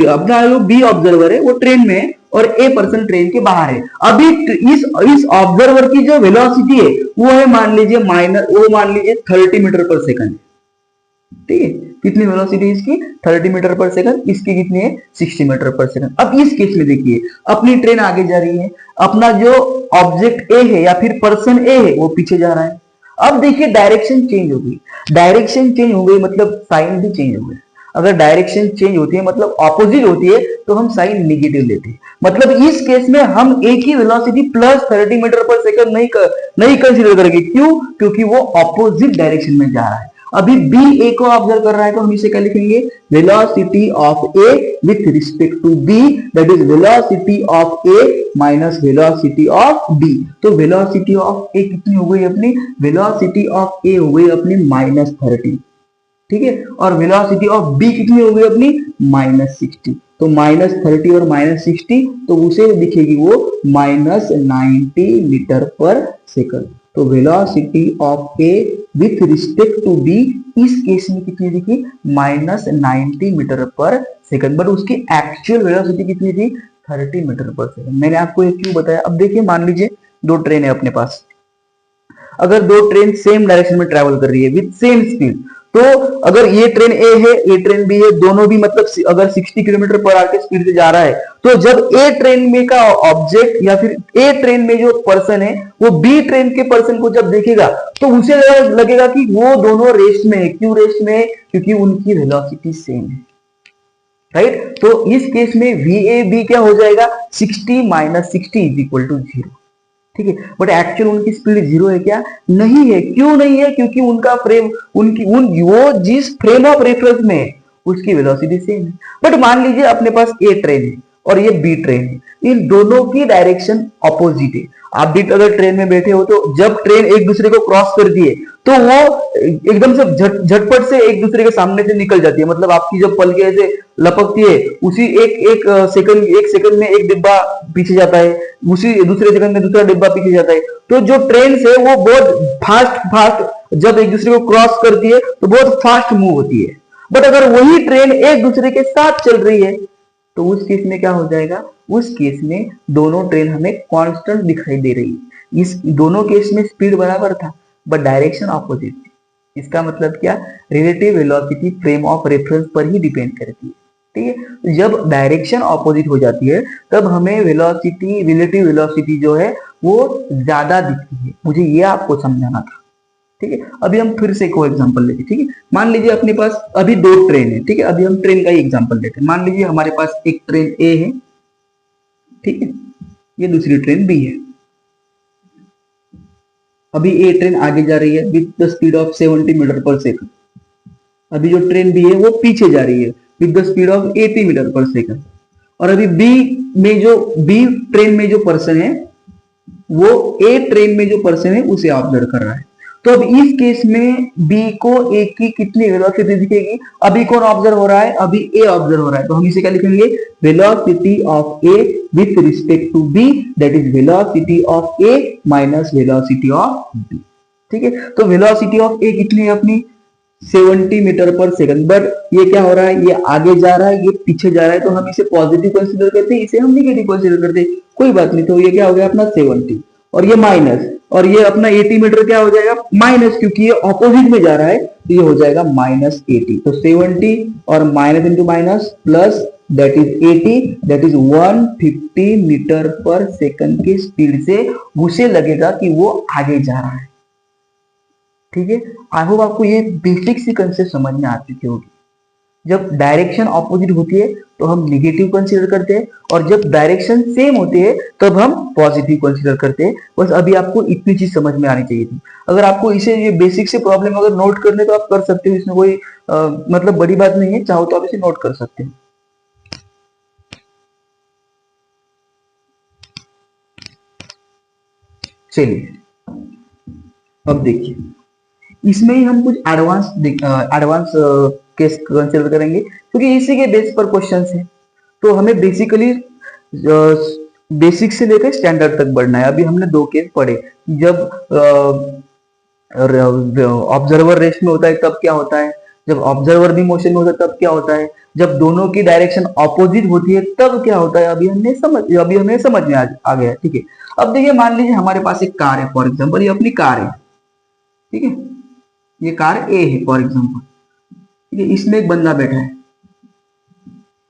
अपना जो बी ऑब्जर्वर है वो ट्रेन में है और ए पर्सन ट्रेन के बाहर है। अभी इस ऑब्जर्वर की जो वेलोसिटी है वो है मान लीजिए 30 मीटर पर सेकंड। ठीक है, कितनी वेलोसिटी इसकी? 30 मीटर पर सेकंड। इसकी कितनी है? 60 मीटर पर सेकंड। अब इस केस में देखिए अपनी ट्रेन आगे जा रही है, अपना जो ऑब्जेक्ट ए है या फिर पर्सन ए है वो पीछे जा रहा है। अब देखिए डायरेक्शन चेंज हो गई। डायरेक्शन चेंज हो गई मतलब साइन भी चेंज हो गया। अगर डायरेक्शन चेंज होती है मतलब ऑपोजिट होती है तो हम साइन नेगेटिव लेते हैं। मतलब इस केस में हम ए की वेलोसिटी +30 मीटर पर सेकंड नहीं कंसीडर करेंगे। क्यों? क्योंकि वो ऑपोजिट डायरेक्शन में जा रहा है। अभी बी ए को ऑब्जर्व कर रहा है तो हम इसे क्या लिखेंगे? Velocity of A with respect to B, that is velocity of A minus velocity of B. तो वेलोसिटी ऑफ ए कितनी हो गई अपनी? वेलोसिटी ऑफ ए हो गई अपनी -30। ठीक है, और वेलोसिटी ऑफ बी कितनी हो गई अपनी? -60। तो -30 और -60 तो उसे दिखेगी वो -90 मीटर पर सेकंड। तो velocity of A with respect to B इस केस में कितनी दिखी? -90 मीटर पर सेकंड, बट उसकी एक्चुअल वेलोसिटी कितनी थी? 30 मीटर पर सेकंड। मैंने आपको ये क्यों बताया? अब देखिए मान लीजिए दो ट्रेन है अपने पास, अगर दो ट्रेन सेम डायरेक्शन में ट्रेवल कर रही है विथ सेम स्पीड, तो अगर ये ट्रेन ए है, ये ट्रेन बी है, दोनों भी मतलब अगर 60 किलोमीटर पर आवर की स्पीड से जा रहा है, तो जब ए ट्रेन में का ऑब्जेक्ट या फिर ए ट्रेन में जो पर्सन है वो बी ट्रेन के पर्सन को जब देखेगा तो उसे लगेगा कि वो दोनों रेस्ट में है। क्यों रेस्ट में है? क्योंकि उनकी वेलोसिटी सेम है। राइट। तो इस केस में VAB क्या हो जाएगा, 60 माइनस 60 इज इक्वल टू 0, ठीक है। बट एक्चुअल उनकी स्पीड 0 है क्या, नहीं है। क्यों नहीं है, क्योंकि उनका फ्रेम, वो जिस फ्रेम ऑफ रेफरेंस में है उसकी वेलोसिटी सेम है। बट मान लीजिए अपने पास ए ट्रेन है और ये बी ट्रेन है, इन दोनों की डायरेक्शन ऑपोजिट है। आप भी अगर ट्रेन में बैठे हो तो जब ट्रेन एक दूसरे को क्रॉस कर दिए तो वो एकदम से झटपट से एक दूसरे के सामने से निकल जाती है। मतलब आपकी जब पलके ऐसे लपकती है, उसी एक सेकंड में एक डिब्बा पीछे जाता है, उसी दूसरे सेकंड में दूसरा डिब्बा पीछे जाता है। तो जो ट्रेन है वो बहुत फास्ट जब एक दूसरे को क्रॉस करती है तो बहुत फास्ट मूव होती है। बट अगर वही ट्रेन एक दूसरे के साथ चल रही है तो उस केस में क्या हो जाएगा, उस केस में दोनों ट्रेन हमें कांस्टेंट दिखाई दे रही है। इस दोनों केस में स्पीड बराबर था बट डायरेक्शन ऑपोजिट थी। इसका मतलब क्या, relative velocity frame of reference पर ही डिपेंड करती है, ठीक है। जब डायरेक्शन ऑपोजिट हो जाती है तब हमें वेलोसिटी, रिलेटिव वेलोसिटी जो है वो ज्यादा दिखती है। मुझे ये आपको समझाना था, ठीक है। अभी हम फिर से को एग्जांपल लेते हैं, ठीक है। मान लीजिए अपने पास अभी दो ट्रेन है, ठीक है। अभी हम ट्रेन का ही एग्जांपल लेते हैं। मान लीजिए हमारे पास एक ट्रेन ए है, ठीक है, ये दूसरी ट्रेन बी है। अभी ए ट्रेन आगे जा रही है with the speed of 70 metre per second. अभी जो ट्रेन बी है वो पीछे जा रही है with the speed of 80 metre per second. और अभी बी ट्रेन में जो पर्सन है वो ए ट्रेन में जो पर्सन है उसे ऑब्जर्व कर रहा है। तो अब इस केस में बी को ए की कितनी वेलोसिटी दिखेगी, अभी कौन ऑब्जर्व हो रहा है, अभी ए ऑब्जर्व हो रहा है। तो हम इसे क्या लिखेंगे, velocity of A with respect to B, that is velocity of A minus velocity of B, ठीक है। तो वेलोसिटी ऑफ ए कितनी है अपनी, 70 मीटर पर सेकंड। बट ये क्या हो रहा है, ये आगे जा रहा है, ये पीछे जा रहा है। तो हम इसे पॉजिटिव कंसीडर करते हैं, इसे हम निगेटिव कंसीडर करते हैं, कोई बात नहीं। तो ये क्या हो गया अपना 70 और ये माइनस, और ये अपना 80 मीटर क्या हो जाएगा माइनस, क्योंकि ये ऑपोजिट में जा रहा है तो ये हो जाएगा माइनस 80। तो 70 और minus into minus plus, that is 80, that is 150 metre per second की स्पीड से उसे लगेगा कि वो आगे जा रहा है, ठीक है। आई होप आपको ये बेसिक सी कंसेप्ट समझ में आ चुकी होगी। जब डायरेक्शन ऑपोजिट होती है तो हम निगेटिव कंसीडर करते हैं, और जब डायरेक्शन सेम होती है तब हम पॉजिटिव कंसीडर करते हैं। बस अभी आपको इतनी चीज समझ में आनी चाहिए थी। अगर आपको इसे ये बेसिक से प्रॉब्लम अगर नोट करने तो आप कर सकते हो, इसमें कोई मतलब बड़ी बात नहीं है, चाहो तो आप इसे नोट कर सकते हो। चलिए अब देखिए, इसमें ही हम कुछ एडवांस केस कंसीडर करेंगे, क्योंकि इसी के बेस पर क्वेश्चंस हैं। तो हमें बेसिकली बेसिक से लेकर स्टैंडर्ड तक बढ़ना है। अभी हमने दो केस पढ़े, जब ऑब्जर्वर रेस्ट में होता है तब क्या होता है, जब ऑब्जर्वर भी मोशन में होता है तब क्या होता है, जब दोनों की डायरेक्शन ऑपोजिट होती है तब क्या होता है। अभी हमें समझ में आ गया, ठीक है। अब देखिए, मान लीजिए हमारे पास एक कार है, फॉर एग्जाम्पल ये अपनी कार है, ठीक है, ये कार ए है फॉर एग्जाम्पल, ठीक है। इसमें एक बंदा बैठा है,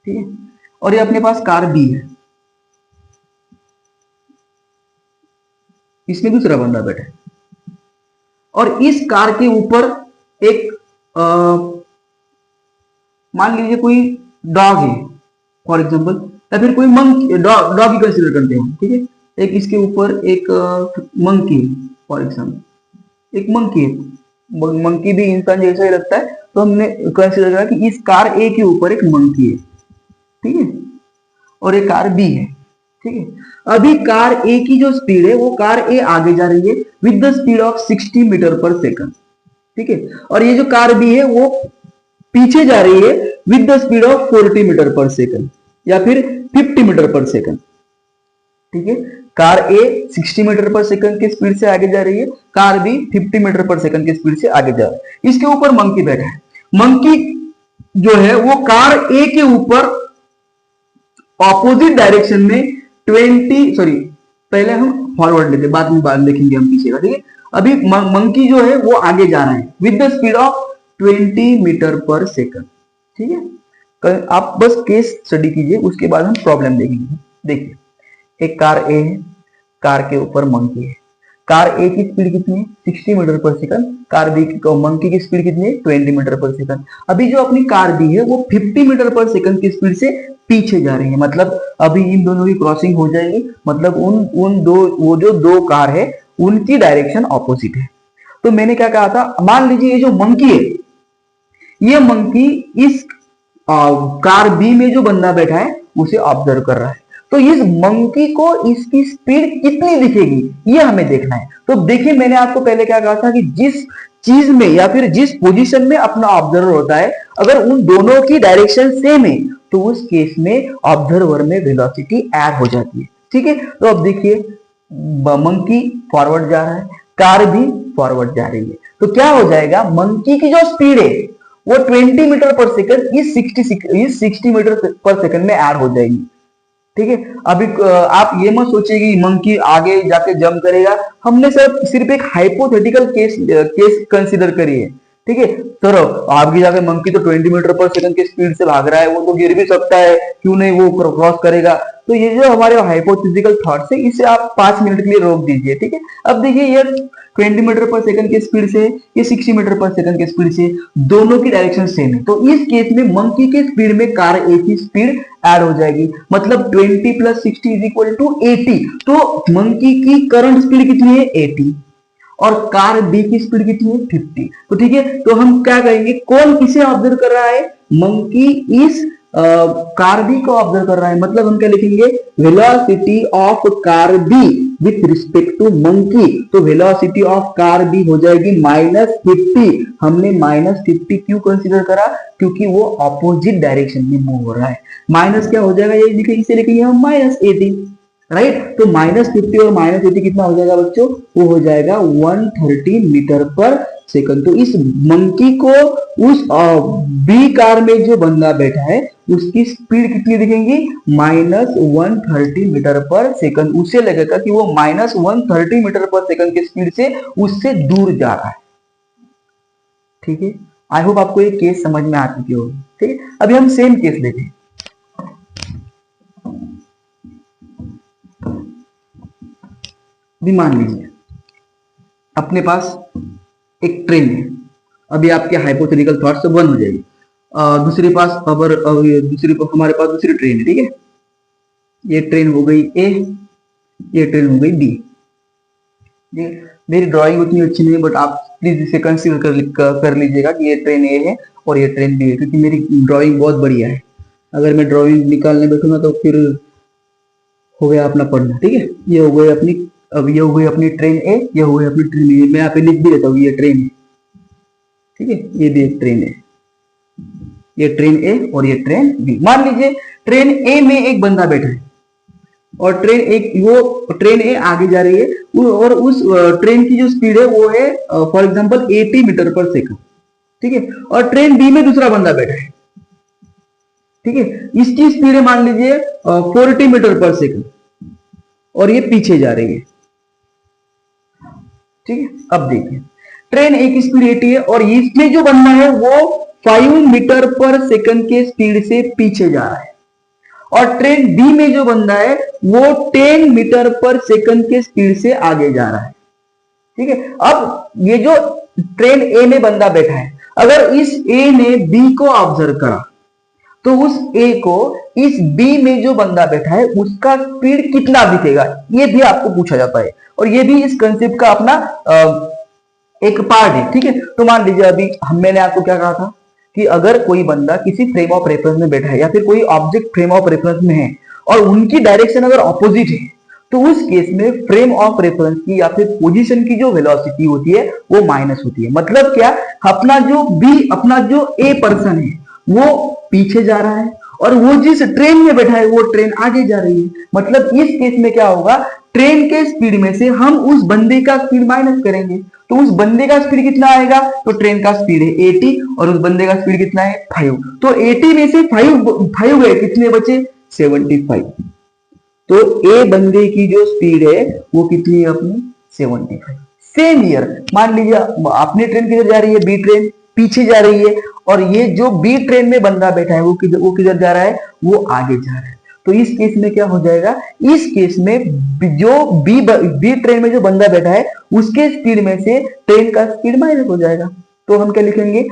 ठीक है, और ये अपने पास कार बी है, इसमें दूसरा बंदा बैठा है। और इस कार के ऊपर एक मान लीजिए कोई डॉग है फॉर एग्जाम्पल, या फिर कोई मंकी, डॉग ही कंसिडर करते हैं, ठीक है। एक इसके ऊपर एक मंकी फॉर एग्जाम्पल, एक मंकी है, मंकी भी इंसान जैसा ही लगता है, तो हमने कंसिडर करा कि इस कार ए के ऊपर एक मंकी है, ठीक है, और एक कार बी है, ठीक है। अभी कार ए की जो स्पीड है वो कार ए आगे जा रही है with the speed of 60 metre per second, ठीक है। और ये जो कार बी है वो पीछे जा रही है with the speed of 40 metre per second या फिर 50 मीटर पर सेकंड, ठीक है। Car A 60 metre per second की स्पीड से आगे जा रही है, car B 50 metre per second की स्पीड से आगे जा रहा है। इसके ऊपर मंकी बैठा है। मंकी जो है वो कार ए के ऊपर ऑपोजिट डायरेक्शन में पहले हम फॉरवर्ड लेते, बाद में देखेंगे हम पीछे का, ठीक है। अभी मंकी जो है वो आगे जा रहा है with the speed of 20 metre per second, ठीक है। आप बस केस स्टडी कीजिए, उसके बाद हम प्रॉब्लम देखेंगे। देखिए, एक कार ए है, कार के ऊपर मंकी है। कार ए की स्पीड कितनी है 60 metre per second, car B की मंकी की स्पीड कितनी है 20 मीटर पर सेकंड। अभी जो अपनी कार बी है वो 50 मीटर पर सेकंड की स्पीड से पीछे जा रही है, मतलब अभी इन दोनों की क्रॉसिंग हो जाएगी, मतलब उन दो वो जो दो कार है उनकी डायरेक्शन ऑपोजिट है। तो मैंने क्या कहा था, मान लीजिए ये जो मंकी है, ये मंकी इस कार बी में जो बंदा बैठा है उसे ऑब्जर्व कर रहा है, तो इस मंकी को इसकी स्पीड कितनी दिखेगी ये हमें देखना है। तो देखिए मैंने आपको पहले क्या कहा था कि जिस चीज में या फिर जिस पोजीशन में अपना ऑब्जर्वर होता है, अगर उन दोनों की डायरेक्शन सेम है तो उस केस में ऑब्जर्वर में वेलोसिटी ऐड हो जाती है। ठीक है, तो अब देखिए मंकी फॉरवर्ड जा रहा है, कार भी फॉरवर्ड जा रही है, तो क्या हो जाएगा, मंकी की जो स्पीड है वो 20 मीटर पर सेकंड इस 60 मीटर पर सेकंड में ऐड हो जाएगी। ठीक है, अभी आप ये मत सोचिए कि मंकी आगे जाके जंप करेगा, हमने सिर्फ एक हाइपोथेटिकल केस कंसीडर करी है। ठीक है, तो आगे जाके मंकी तो 20 मीटर पर सेकंड की स्पीड से भाग रहा है, वो तो गिर भी सकता है, क्यों नहीं वो क्रॉस करेगा। तो ये जो हमारे हाइपोथेटिकल थॉट्स है इसे आप 5 मिनट के लिए रोक दीजिए। ठीक है, अब देखिए ये 20 मीटर पर सेकंड की स्पीड से, ये 60 मीटर पर सेकंड की स्पीड से, दोनों की डायरेक्शन सेम है, तो इस केस में मंकी की स्पीड में कार ए की स्पीड ऐड हो जाएगी, मतलब 20 प्लस 60 इज इक्वल टू 80। तो मंकी की करंट स्पीड कितनी है 80 और कार बी की स्पीड कितनी है 50। तो ठीक है, तो हम क्या कहेंगे, कौन किसे ऑब्जर्व कर रहा है, मंकी इस कार बी को ऑब्जर्व कर रहा है, मतलब हम क्या लिखेंगे, velocity of car B with respect to monkey. तो वेलोसिटी ऑफ कार बी हो जाएगी -50। हमने -50 क्यों कंसीडर करा, क्योंकि वो ऑपोजिट डायरेक्शन में मूव हो रहा है। माइनस क्या हो जाएगा, ये लिखे इसे लिखेंगे हम -80, राइट। तो -50 और -80 कितना हो जाएगा बच्चों, वो हो जाएगा 130 मीटर पर सेकंड। तो इस मंकी को उस बी कार में जो बंदा बैठा है उसकी स्पीड कितनी दिखेंगी, -130 मीटर पर सेकंड। उसे लगेगा कि वो -130 मीटर पर सेकंड की स्पीड से उससे दूर जा रहा है। ठीक है, आई होप आपको ये केस समझ में आ चुकी होगी। ठीक है, अभी हम सेम केस लेते हैं। भी मान लीजिए अपने पास एक ट्रेन है, अभी आपके हाइपोथेटिकल थॉट से वन हो जाएगी, दूसरे पास हमारे पास दूसरी ट्रेन है। ठीक है, ये ट्रेन हो गई ए, ये ट्रेन हो गई बी। मेरी ड्राइंग उतनी अच्छी नहीं है, बट आप प्लीज इसे कंसीडर कर लीजिएगा कि ये ट्रेन ए है और ये ट्रेन बी है, क्योंकि मेरी ड्राइंग बहुत बढ़िया है। अगर मैं ड्राइंग निकालने बैठूंगा तो फिर हो गया अपना पढ़ना। ठीक है, ये हो गई अपनी, अब ये हो गई अपनी ट्रेन ए, ये हो गई अपनी ट्रेन ए। मैं यहाँ पे लिख भी देता हूँ ये ट्रेन है। ठीक है, ये भी एक ट्रेन है, ये ट्रेन ए और ये ट्रेन बी। मान लीजिए ट्रेन ए में एक बंदा बैठा है और ट्रेन ए आगे जा रही है और उस ट्रेन की जो स्पीड है वो है for example 80 metre per second. ठीक है, और ट्रेन बी में दूसरा बंदा बैठा है। ठीक है, इसकी स्पीड है मान लीजिए 40 मीटर पर सेकंड और ये पीछे जा रही है। ठीक है, अब देखिए ट्रेन ए की स्पीड 80 है और इसमें जो बंदा है वो 5 मीटर पर सेकंड के स्पीड से पीछे जा रहा है, और ट्रेन बी में जो बंदा है वो 10 मीटर पर सेकंड के स्पीड से आगे जा रहा है। ठीक है, अब ये जो ट्रेन ए में बंदा बैठा है, अगर इस ए ने बी को ऑब्जर्व करा तो उस ए को इस बी में जो बंदा बैठा है उसका स्पीड कितना दिखेगा, ये भी आपको पूछा जाता है, और ये भी इस कंसेप्ट का अपना एक पार्ट है। ठीक है, तो मान लीजिए अभी मैंने आपको क्या कहा था कि अगर कोई बंदा किसी फ्रेम ऑफ रेफरेंस में बैठा है या फिर कोई ऑब्जेक्ट फ्रेम ऑफ रेफरेंस में है और उनकी डायरेक्शन अगर ऑपोजिट है, तो उस केस में फ्रेम ऑफ रेफरेंस की या फिर पोजीशन की जो वेलोसिटी होती है वो माइनस होती है। मतलब क्या, अपना जो ए पर्सन है वो पीछे जा रहा है और वो जिस ट्रेन में बैठा है वो ट्रेन आगे जा रही है। मतलब इस केस में क्या होगा, ट्रेन के स्पीड में से हम उस बंदे का स्पीड माइनस करेंगे, तो उस बंदे का स्पीड कितना आएगा, तो ट्रेन का स्पीड है 80 और उस बंदे का स्पीड कितना है 5, तो 80 में से 5 गए, कितने बचे 75। तो ए बंदे की जो स्पीड है वो कितनी है अपनी 75। सेम ईयर मान लीजिए अपनी ट्रेन किधर जा रही है, बी ट्रेन पीछे जा रही है और ये जो बी ट्रेन में बंदा बैठा है वो किधर जा रहा है, वो आगे जा रहा है। तो इस केस में क्या हो जाएगा, इस केस में जो बी ट्रेन में जो बंदा बैठा है उसके स्पीड में से ट्रेन का स्पीड माइनस हो जाएगा। तो हम क्या लिखेंगे,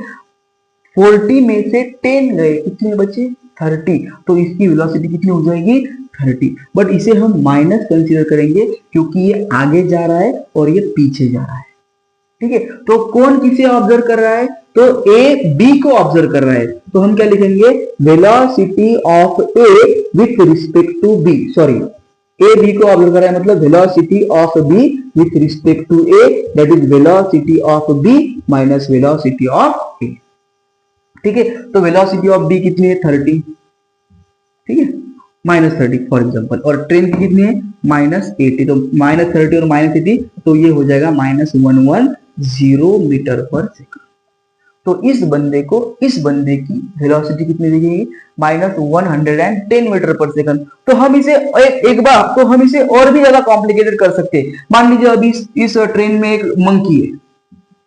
40 में से 10 गए, कितने बचे 30, तो इसकी वेलोसिटी कितनी हो जाएगी 30। बट इसे हम माइनस कंसीडर करेंगे क्योंकि ये आगे जा रहा है और ये पीछे जा रहा है। ठीक है, तो कौन किसे ऑब्जर्व कर रहा है, तो ए बी को ऑब्जर्व कर रहा है। तो हम क्या लिखेंगे, velocity of A with respect to B, sorry A B को ऑब्जर्व कर रहा है मतलब velocity of B with respect to A, that is velocity of B minus velocity of A. ठीक है, तो वेलोसिटी ऑफ बी कितनी है 30, ठीक है माइनस 30 फॉर एग्जांपल, और ट्रेन की कितनी है -80, तो -30 और -80 तो ये हो जाएगा -110 मीटर पर सेकंड। तो इस बंदे की वेलोसिटी कितनी दिखेगी, -110 मीटर पर सेकंड। तो हम इसे हम इसे और भी ज्यादा कॉम्प्लिकेटेड कर सकते हैं। मान लीजिए अभी इस ट्रेन में एक मंकी है,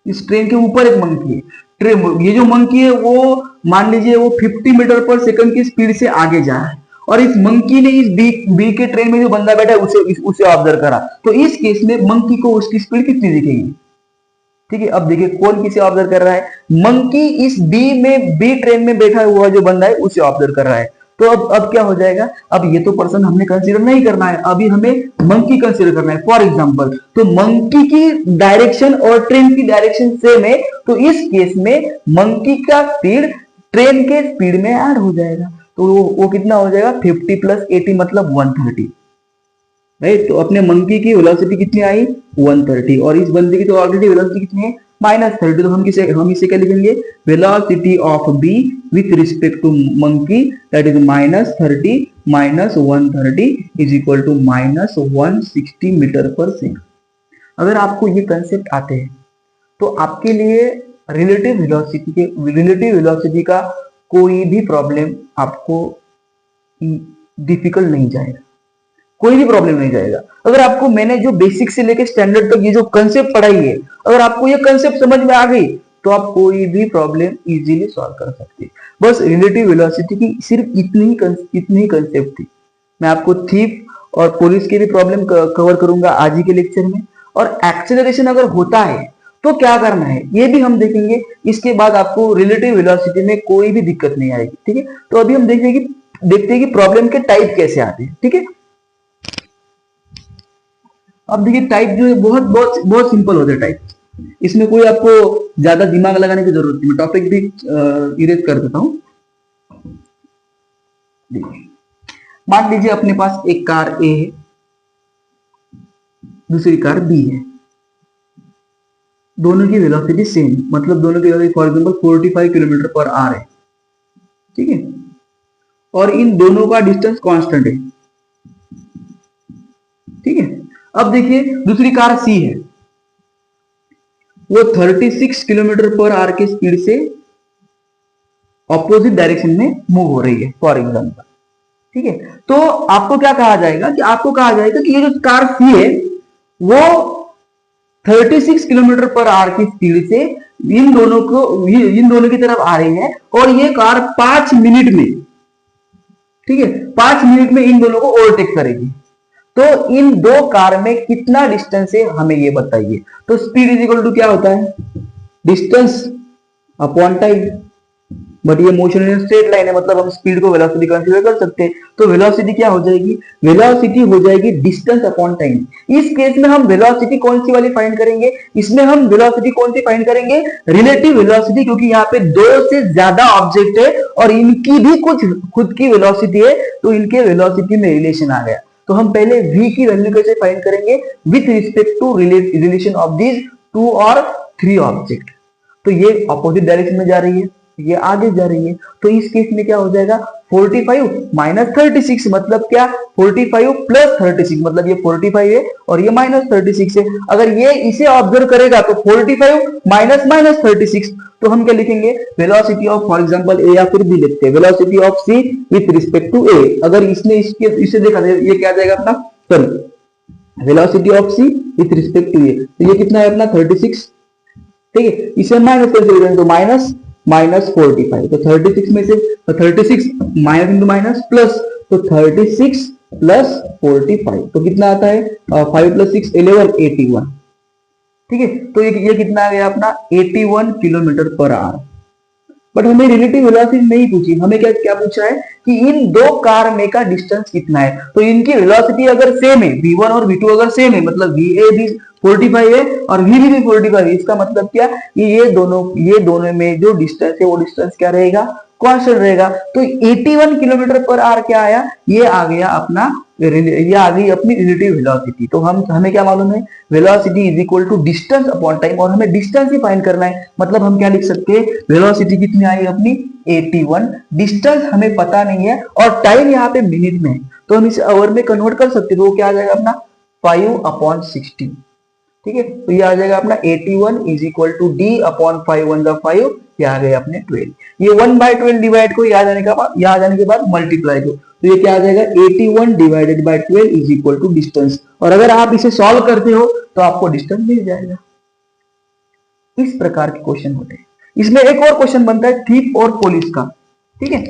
इस ट्रेन के ऊपर एक मंकी है, ये जो मंकी है वो मान लीजिए वो 50 मीटर पर सेकंड की स्पीड से आगे जा रहा है, और इस मंकी ने इस बी के ट्रेन में जो बंदा बैठा है उसे ऑब्जर्व करा। तो इस केस में मंकी को उसकी स्पीड कितनी दिखेगी। ठीक है, अब देखिए कौन किसे ऑब्जर्व कर रहा है, मंकी इस बी ट्रेन में बैठा हुआ जो बंदा है उसे ऑब्जर्व कर रहा है। तो अब क्या हो जाएगा, अब ये तो पर्सन हमने कंसीडर नहीं करना है, अभी हमें मंकी कंसीडर करना है फॉर एग्जांपल। तो मंकी की डायरेक्शन और ट्रेन की डायरेक्शन सेम है, तो इस केस में मंकी का स्पीड ट्रेन के स्पीड में ऐड हो जाएगा। तो वो कितना हो जाएगा 50 + 80 मतलब 130, राइट। तो अपने मंकी की वेलोसिटी कितनी आई 130, और इस बंदे की तो ऑलरेडी वेलोसिटी कितनी है -30। तो हम इसे क्या लिखेंगे, velocity of B with respect to monkey that is -30 - 130 is equal to -160 metre per second. अगर आपको ये कंसेप्ट आते हैं तो आपके लिए रिलेटिव वेलोसिटी का कोई भी प्रॉब्लम आपको डिफिकल्ट नहीं जाएगा, कोई भी प्रॉब्लम नहीं जाएगा। अगर आपको मैंने जो बेसिक से लेकर स्टैंडर्ड तक ये जो कंसेप्ट पढ़ाई है, अगर आपको ये कंसेप्ट समझ में आ गई तो आप कोई भी प्रॉब्लम इजीली सॉल्व कर सकते हैं। बस रिलेटिव वेलोसिटी की सिर्फ इतनी ही कंसेप्ट थी। मैं आपको थीफ और पुलिस के भी प्रॉब्लम कवर करूंगा आज ही के लेक्चर में, और एक्सेलरेशन अगर होता है तो क्या करना है ये भी हम देखेंगे। इसके बाद आपको रिलेटिव वेलोसिटी में कोई भी दिक्कत नहीं आएगी। ठीक है, तो अभी हम देखते हैं कि प्रॉब्लम के टाइप कैसे आते हैं। ठीक है, अब देखिए टाइप जो है बहुत सिंपल होते हैं टाइप, इसमें कोई आपको ज्यादा दिमाग लगाने की जरूरत नहीं। मैं टॉपिक भी इरेज कर देता हूं। मान लीजिए अपने पास एक कार ए है, दूसरी कार बी है, दोनों की वेलोसिटी सेम, मतलब दोनों की velocity for example 45 kilometre per our है। ठीक है, और इन दोनों का डिस्टेंस कांस्टेंट है। ठीक है, अब देखिए दूसरी कार सी है, वो 36 किलोमीटर पर आवर की स्पीड से ऑपोजिट डायरेक्शन में मूव हो रही है फॉर एग्जांपल। ठीक है, तो आपको क्या कहा जाएगा कि ये जो कार सी है वो 36 किलोमीटर पर आवर की स्पीड से इन दोनों की तरफ आ रही है, और ये कार 5 मिनट में, ठीक है 5 मिनट में इन दोनों को ओवरटेक करेगी। तो इन दो कार में कितना डिस्टेंस है हमें ये बताइए। तो स्पीड इज इक्वल टू क्या होता है, डिस्टेंस अपॉन टाइम, बट ये मोशन इन स्ट्रेट लाइन है, मतलब हम स्पीड को वेलोसिटी कंसीडर कर सकते हैं। तो वेलोसिटी क्या हो जाएगी, वेलोसिटी हो जाएगी डिस्टेंस अपॉन टाइम। इस केस में हम वेलोसिटी कौन सी वाली फाइंड करेंगे, इसमें हम वेलोसिटी कौन सी फाइंड करेंगे, रिलेटिव वेलोसिटी, क्योंकि यहाँ पे 2 से ज्यादा ऑब्जेक्ट है और इनकी भी कुछ खुद की वेलोसिटी है, तो इनके वेलोसिटी में रिलेशन आ गया। तो हम पहले v की वैल्यू कैसे फाइंड करेंगे, with respect to relation of these 2 और 3 ऑब्जेक्ट। तो ये अपोजिट डायरेक्शन में जा रही है, ये आगे जा रही है, तो इस केस में क्या हो जाएगा 45 - 36 मतलब क्या, 45 + 36 मतलब ये 45 है और ये -36 है। अगर ये इसे ऑब्जर्व करेगा तो 45 - -36, तो हम क्या लिखेंगे, velocity of for example A, या फिर बी लिखते हैं velocity of C with respect to A. अगर इसने इसे देखा ये क्या जाएगा अपना, sorry velocity of C with respect to A, तो ये कितना है अपना 36। ठीक है, इसे माइनस करके तो -45, तो 36 में से 36 माइनस इंटू माइनस प्लस, तो 36 प्लस 45 तो कितना आता है 5 प्लस 6 11 81। ठीक है, तो ये कितना आ गया अपना 81 किलोमीटर पर आवर। बट हमें रिलेटिव वेलोसिटी नहीं पूछी, हमें क्या क्या पूछा है कि इन दो कार में का डिस्टेंस कितना है। तो इनकी वेलोसिटी अगर सेम है, v1 और v2 अगर सेम है, मतलब va भी 45 है और vb भी 45 है, इसका मतलब क्या ये दोनों में जो डिस्टेंस है वो डिस्टेंस क्या रहेगा, कांस्टेंट रहेगा। तो 81 किलोमीटर पर आवर क्या आया, ये आ गया अपना, ये आ गई अपनी रिलेटिव वेलोसिटी। तो हमें क्या मालूम है, velocity is equal to distance upon time, और हमें डिस्टेंस ही फाइंड करना है। मतलब हम क्या लिख सकते हैं, वेलोसिटी कितनी आई अपनी 81, डिस्टेंस हमें पता नहीं है और टाइम यहाँ पे मिनट में है, तो हम इसे आवर में कन्वर्ट कर सकते हैं। तो क्या आ जाएगा अपना 5/60। ठीक है, तो ये आ जाएगा अपना 81 is equal to d upon 5 1 5, ये आ गया अपने 12। ये 1/12 डिवाइड को यहाँ जाने के बाद मल्टीप्लाई को, तो ये क्या आ जाएगा 81 divided by 12 is equal to distance. और अगर आप इसे सॉल्व करते हो तो आपको डिस्टेंस मिल जाएगा। इस प्रकार के क्वेश्चन होते हैं। इसमें एक और क्वेश्चन बनता है थीप और पुलिस का। ठीक है,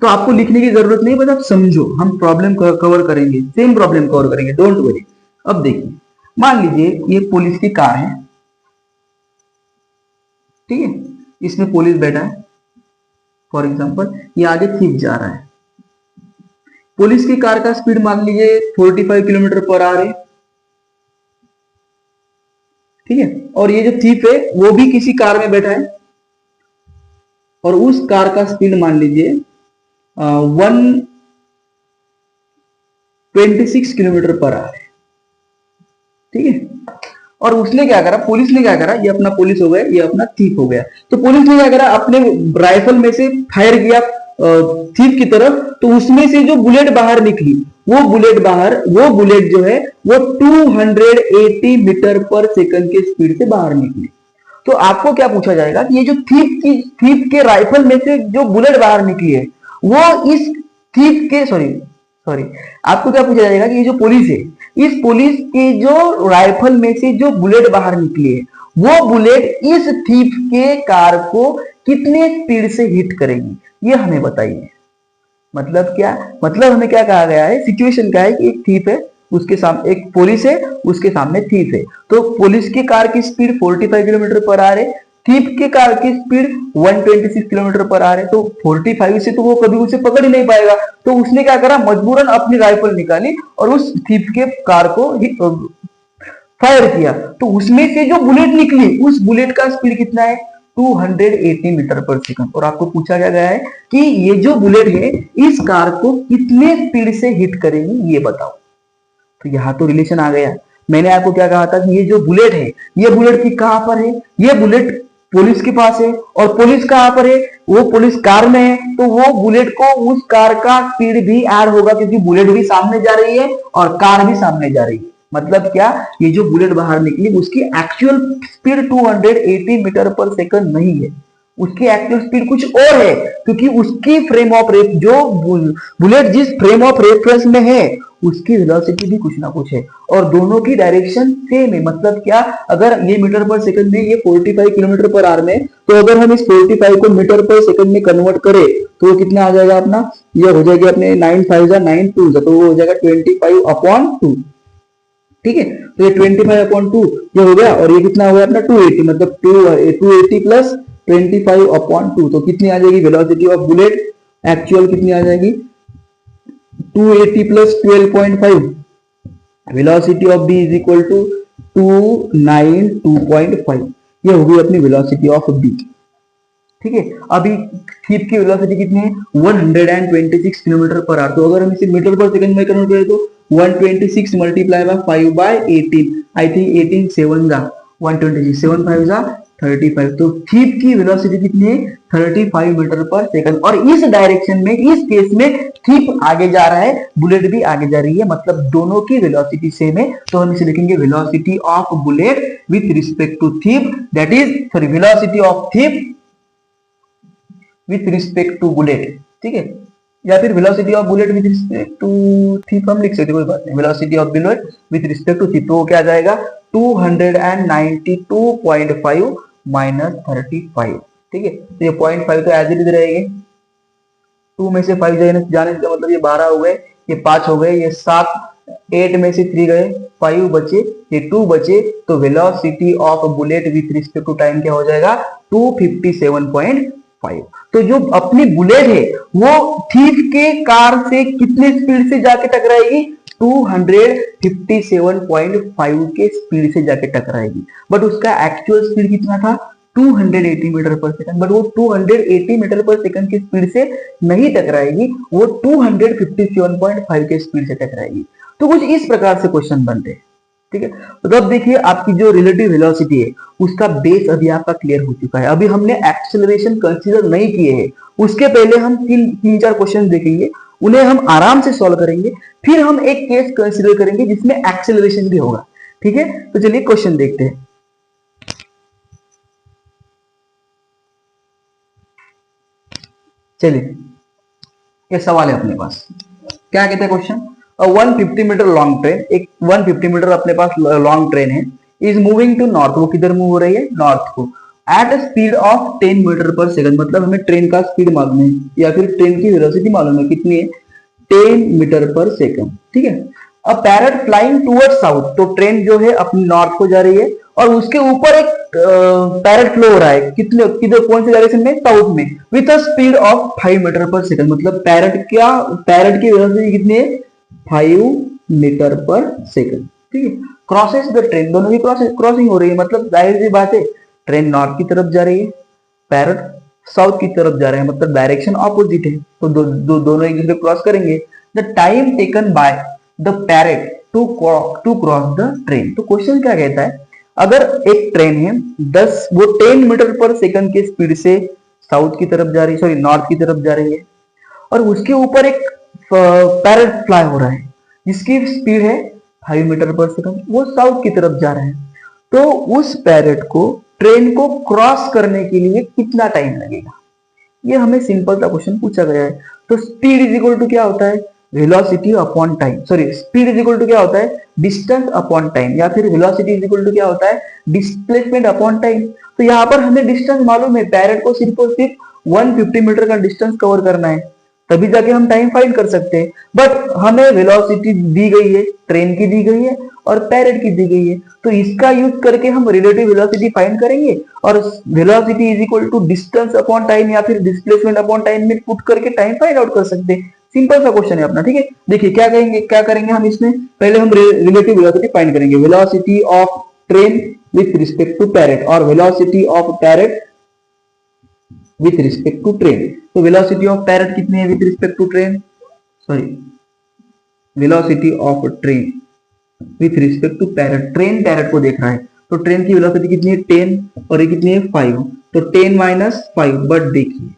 तो आपको लिखने की जरूरत नहीं, बस आप समझो, हम प्रॉब्लम कवर करेंगे, सेम प्रॉब्लम कवर करेंगे, डोंट वरी। अब देखिए, मान लीजिए ये पुलिस की कार है। ठीक है, इसमें पुलिस बैठा है, फॉर एग्जांपल ये आगे थीप जा रहा है। पुलिस की कार का स्पीड मान लीजिए 45 किलोमीटर पर आवर है। ठीक है, और ये जो थीप है वो भी किसी कार में बैठा है और उस कार का स्पीड मान लीजिए 126 किलोमीटर पर आवर है। ठीक है, और उसने क्या करा, पुलिस ने क्या करा, ये अपना पुलिस हो गया, ये अपना थीप हो गया। तो पुलिस ने क्या करा, अपने राइफल में से फायर किया थीप की तरफ, तो उसमें से जो बुलेट बाहर निकली, वो बुलेट जो है वो 280 मीटर पर सेकंड के स्पीड से बाहर निकली। तो आपको क्या पूछा जाएगा कि ये जो थीप के राइफल में से जो बुलेट बाहर निकली है वो इस थीप के सॉरी आपको क्या पूछा जाएगा कि ये जो पुलिस है, इस पुलिस की जो राइफल में से जो बुलेट बाहर निकली है वो बुलेट इस थीप के कार को कितने स्पीड से हिट करेगी, ये हमें बताइए। मतलब क्या, मतलब हमें क्या कहा गया है, सिचुएशन क्या है कि एक थीप है, उसके सामने एक पुलिस है, उसके सामने थीप है। तो पुलिस की कार की स्पीड 45 किलोमीटर पर आवर है, थीप की कार की स्पीड 126 किलोमीटर पर आ रहे, तो 45 से तो वो कभी उसे पकड़ ही नहीं पाएगा। तो उसने क्या करा, मजबूरन अपनी राइफल निकाली और उस थीप के कार को फायर किया। तो उसमें से जो बुलेट निकली, उस बुलेट का स्पीड कितना है 280 मीटर पर सेकंड। और आपको पूछा गया है कि ये जो बुलेट है इस कार को कितने स्पीड से हिट करेगी, ये बताओ। तो यहां तो रिलेशन आ गया। मैंने आपको क्या कहा था कि ये जो बुलेट है, ये बुलेट की कहां पर है, ये बुलेट पुलिस के पास है, और पुलिस कहां पर है, वो पुलिस कार में है। तो वो बुलेट को उस कार का स्पीड भी ऐड होगा, क्योंकि बुलेट भी सामने जा रही है और कार भी सामने जा रही है। मतलब क्या, ये जो बुलेट बाहर निकली उसकी actual speed 280 metre per second नहीं है, उसकी एक्चुअल स्पीड कुछ और है, क्योंकि उसकी फ्रेम ऑफ जो बुलेट जिस फ्रेम ऑफ रेफरेंस में है उसकी वेलोसिटी भी कुछ ना कुछ है, और दोनों की डायरेक्शन सेम है। मतलब क्या, अगर ये मीटर पर सेकंड में, ये 45 किलोमीटर पर आवर में, तो अगर हम इस 45 को मीटर पर सेकंड में कन्वर्ट करें तो कितना आ जाएगा अपना, ये हो जाएगा अपने 9 5 9 2, तो वो हो जाएगा 25/2। ठीक है, तो ये 25/2 ये हो गया, और ये कितना हो गया अपना 280, मतलब 280 प्लस 25/2, तो कितनी आ जाएगी वेलोसिटी ऑफ बुलेट, एक्चुअल कितनी आ जाएगी 280 plus 12.5, velocity of B is equal to 292.5, ये होगी अपनी वेलोसिटी ऑफ बी। ठीक है, अभी थीप की वेलोसिटी कितनी है 126 किलोमीटर पर आवर। तो अगर हम इसे मीटर पर सेकंड में कन्वर्ट करें तो 126 मल्टीप्लाई बाय 5/18, आई थिंक 18 7 जा 126, 7 5 जा 35। तो थीप की वेलोसिटी कितनी है 35 मीटर पर सेकंड, और इस डायरेक्शन में, इस केस में थीप आगे जा रहा है, बुलेट भी आगे जा रही है, मतलब दोनों की वेलोसिटी सेम है। तो हम इसे लिखेंगे velocity of bullet with respect to thief, that is velocity of thief with respect to bullet. ठीक है, या फिर velocity of bullet with respect to thief हम लिख सकते, कोई बात नहीं। Velocity of bullet with respect to thief, तो क्या जाएगा 292.5 - 35। ठीक है, तो ये 0.5 तो एज इट इज रहेंगे, 2 में से 5 जाने का मतलब ये 12 हो गए, ये 5 हो गए, ये 7, 8 में से 3 गए, 5 बचे, ये 2 बचे, तो velocity of bullet with respect to time क्या हो जाएगा 257.5। तो जो अपनी बुलेट है वो थीफ के कार से कितने स्पीड से जाके टकराएगी 257.5 के स्पीड से जाके टकराएगी। बट उसका एक्चुअल स्पीड कितना था 280 मीटर पर सेकंड। बट वो 280 मीटर पर सेकंड की स्पीड से नहीं टकराएगी, वो 257.5 के स्पीड से टकराएगी। तो कुछ इस प्रकार से क्वेश्चन बनते हैं, ठीक है। तो अब देखिए आपकी जो रिलेटिव वेलोसिटी है उसका बेस अभी आपका क्लियर हो चुका है। अभी हमने एक्सेलरेशन कंसीडर नहीं किए हैं, उसके पहले हम तीन चार क्वेश्चन देखेंगे, उन्हें हम आराम से सॉल्व करेंगे, फिर हम एक केस कंसीडर करेंगे जिसमें एक्सेलरेशन भी होगा, ठीक है। तो चलिए क्वेश्चन देखते हैं। चलिए ये सवाल है अपने पास, क्या कहते हैं क्वेश्चन। 150 मीटर लॉन्ग ट्रेन, एक 150 मीटर अपने पास लॉन्ग ट्रेन है, इज मूविंग टू नॉर्थ। वो किधर मूव हो रही है नॉर्थ को, at speed of 10 metre per second. मतलब हमें ट्रेन का स्पीड मालूम है या फिर ट्रेन की वेलोसिटी मालूम है, कितनी है 10 मीटर पर सेकंड, ठीक है। अ पैरेट फ्लाइंग टुवर्ड साउथ, तो ट्रेन जो है अपनी नॉर्थ को जा रही है और उसके ऊपर एक पैरेट फ्लो हो रहा है, कितने किधर कौन सी डायरेक्शन में साउथ में, with a speed of 5 metre per second. मतलब पैरेट की वेलोसिटी कितनी है 5 मीटर पर सेकंड, ठीक है। क्रॉसेस द ट्रेन, दोनों की क्रॉसिंग हो रही है, मतलब जाहिर सी बात है ट्रेन नॉर्थ की तरफ जा रही है, पैरेट साउथ की तरफ जा रहे हैं, मतलब डायरेक्शन ऑपोजिट है, तो दोनों एक दूसरे क्रॉस करेंगे। The time taken by the parrot to cross the train. तो क्वेश्चन क्या कहता है, अगर एक ट्रेन है 10 मीटर पर सेकंड की स्पीड से साउथ की तरफ जा रही है, सॉरी नॉर्थ की तरफ जा रही है, और उसके ऊपर एक पैरेट फ्लाई हो रहा है जिसकी स्पीड है 5 मीटर पर सेकंड, वो साउथ की तरफ जा रहा है, तो उस पैरेट को ट्रेन को क्रॉस करने के लिए कितना टाइम लगेगा। ये हमें सिंपल सा क्वेश्चन पूछा गया है। तो स्पीड इज इक्वल टू क्या होता है velocity upon time, sorry speed is equal to क्या होता है डिस्टेंस अपॉन टाइम, या फिर वेलोसिटी इज इक्वल टू क्या होता है डिस्प्लेसमेंट अपॉन टाइम। तो यहाँ पर हमें डिस्टेंस मालूम है, पैरेट को सिर्फ और सिर्फ 150 मीटर का डिस्टेंस कवर करना है, तभी जाके हम टाइम फाइंड कर सकते हैं। बट हमें वेलोसिटी दी गई है, ट्रेन की दी गई है और पैरेट की दी गई है, तो इसका यूज करके हम रिलेटिव वेलोसिटी फाइंड करेंगे और velocity is equal to distance upon time या फिर डिस्प्लेसमेंट अपॉन टाइम में पुट करके टाइम फाइंड आउट कर सकते हैं। सिंपल सा क्वेश्चन है अपना, ठीक है। देखिए क्या करेंगे हम इसमें, पहले हम रिलेटिव वेलोसिटी फाइंड करेंगे, velocity of train with respect to parrot और velocity of parrot with respect to train. तो वेलोसिटी ऑफ पैरेट कितनी है with respect to train, sorry velocity of train with respect to parrot, train parrot को देख रहा है, तो train की वेलोसिटी कितनी है 10 और ये कितनी है 5, तो 10 माइनस 5। बट देखिए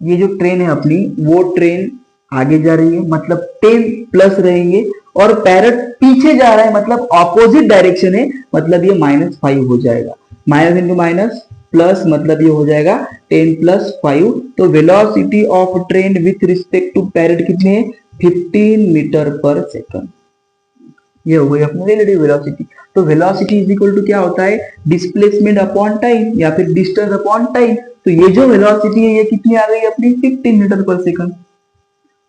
ये जो ट्रेन है अपनी, वो ट्रेन आगे जा रही है मतलब 10 प्लस रहेंगे, और पैरेट पीछे जा रहा है मतलब ऑपोजिट डायरेक्शन है, मतलब ये -5 हो जाएगा। माइनस इंटू माइनस प्लस, मतलब ये हो जाएगा 10 प्लस 5। तो velocity of train with respect to parrot कितनी है 15 मीटर पर सेकंड। ये हो गई अपनी रिलेटिव वेलोसिटी। तो वेलोसिटी इज इक्वल टू क्या होता है डिस्प्लेसमेंट अपॉन टाइम या फिर डिस्टेंस अपॉन टाइम। तो ये जो वेलोसिटी है ये कितनी आ गई अपनी 15 मीटर पर सेकंड,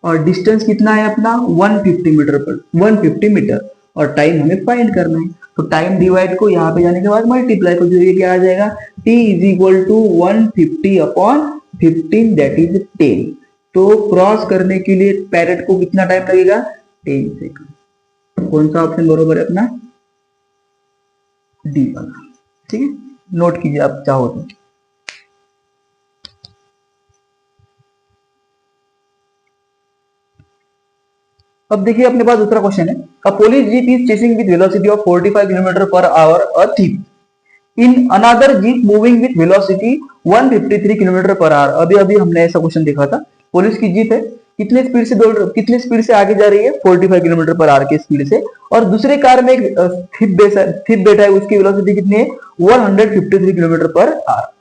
और डिस्टेंस कितना है अपना 150 मीटर, और टाइम हमें फाइंड करना है। तो टाइम डिवाइड को यहाँ पे जाने के बाद मल्टीप्लाई को, जो ये क्या आ जाएगा t is equal to 150 upon 15 that is 10। तो क्रॉस करने के लिए पैरेट को कितना टाइम लगेगा 10 सेकंड। कौन सा ऑप्शन बरोबर है अपना डी वाला, ठीक है, नोट कीजिए आप चाहो तो। अब देखिए अपने पास दूसरा क्वेश्चन है, अ police jeep is chasing with velocity of 45 kilometre per our a thief in another jeep moving with velocity 153 kilometre per our. अभी हमने ऐसा क्वेश्चन देखा था, पुलिस की जीप है, कितने स्पीड से आगे जा रही है 45 किलोमीटर पर आवर की स्पीड से, और दूसरे कार में एक थिफ बैठा है, उसकी वेलोसिटी कितनी है 153 kilometre per our.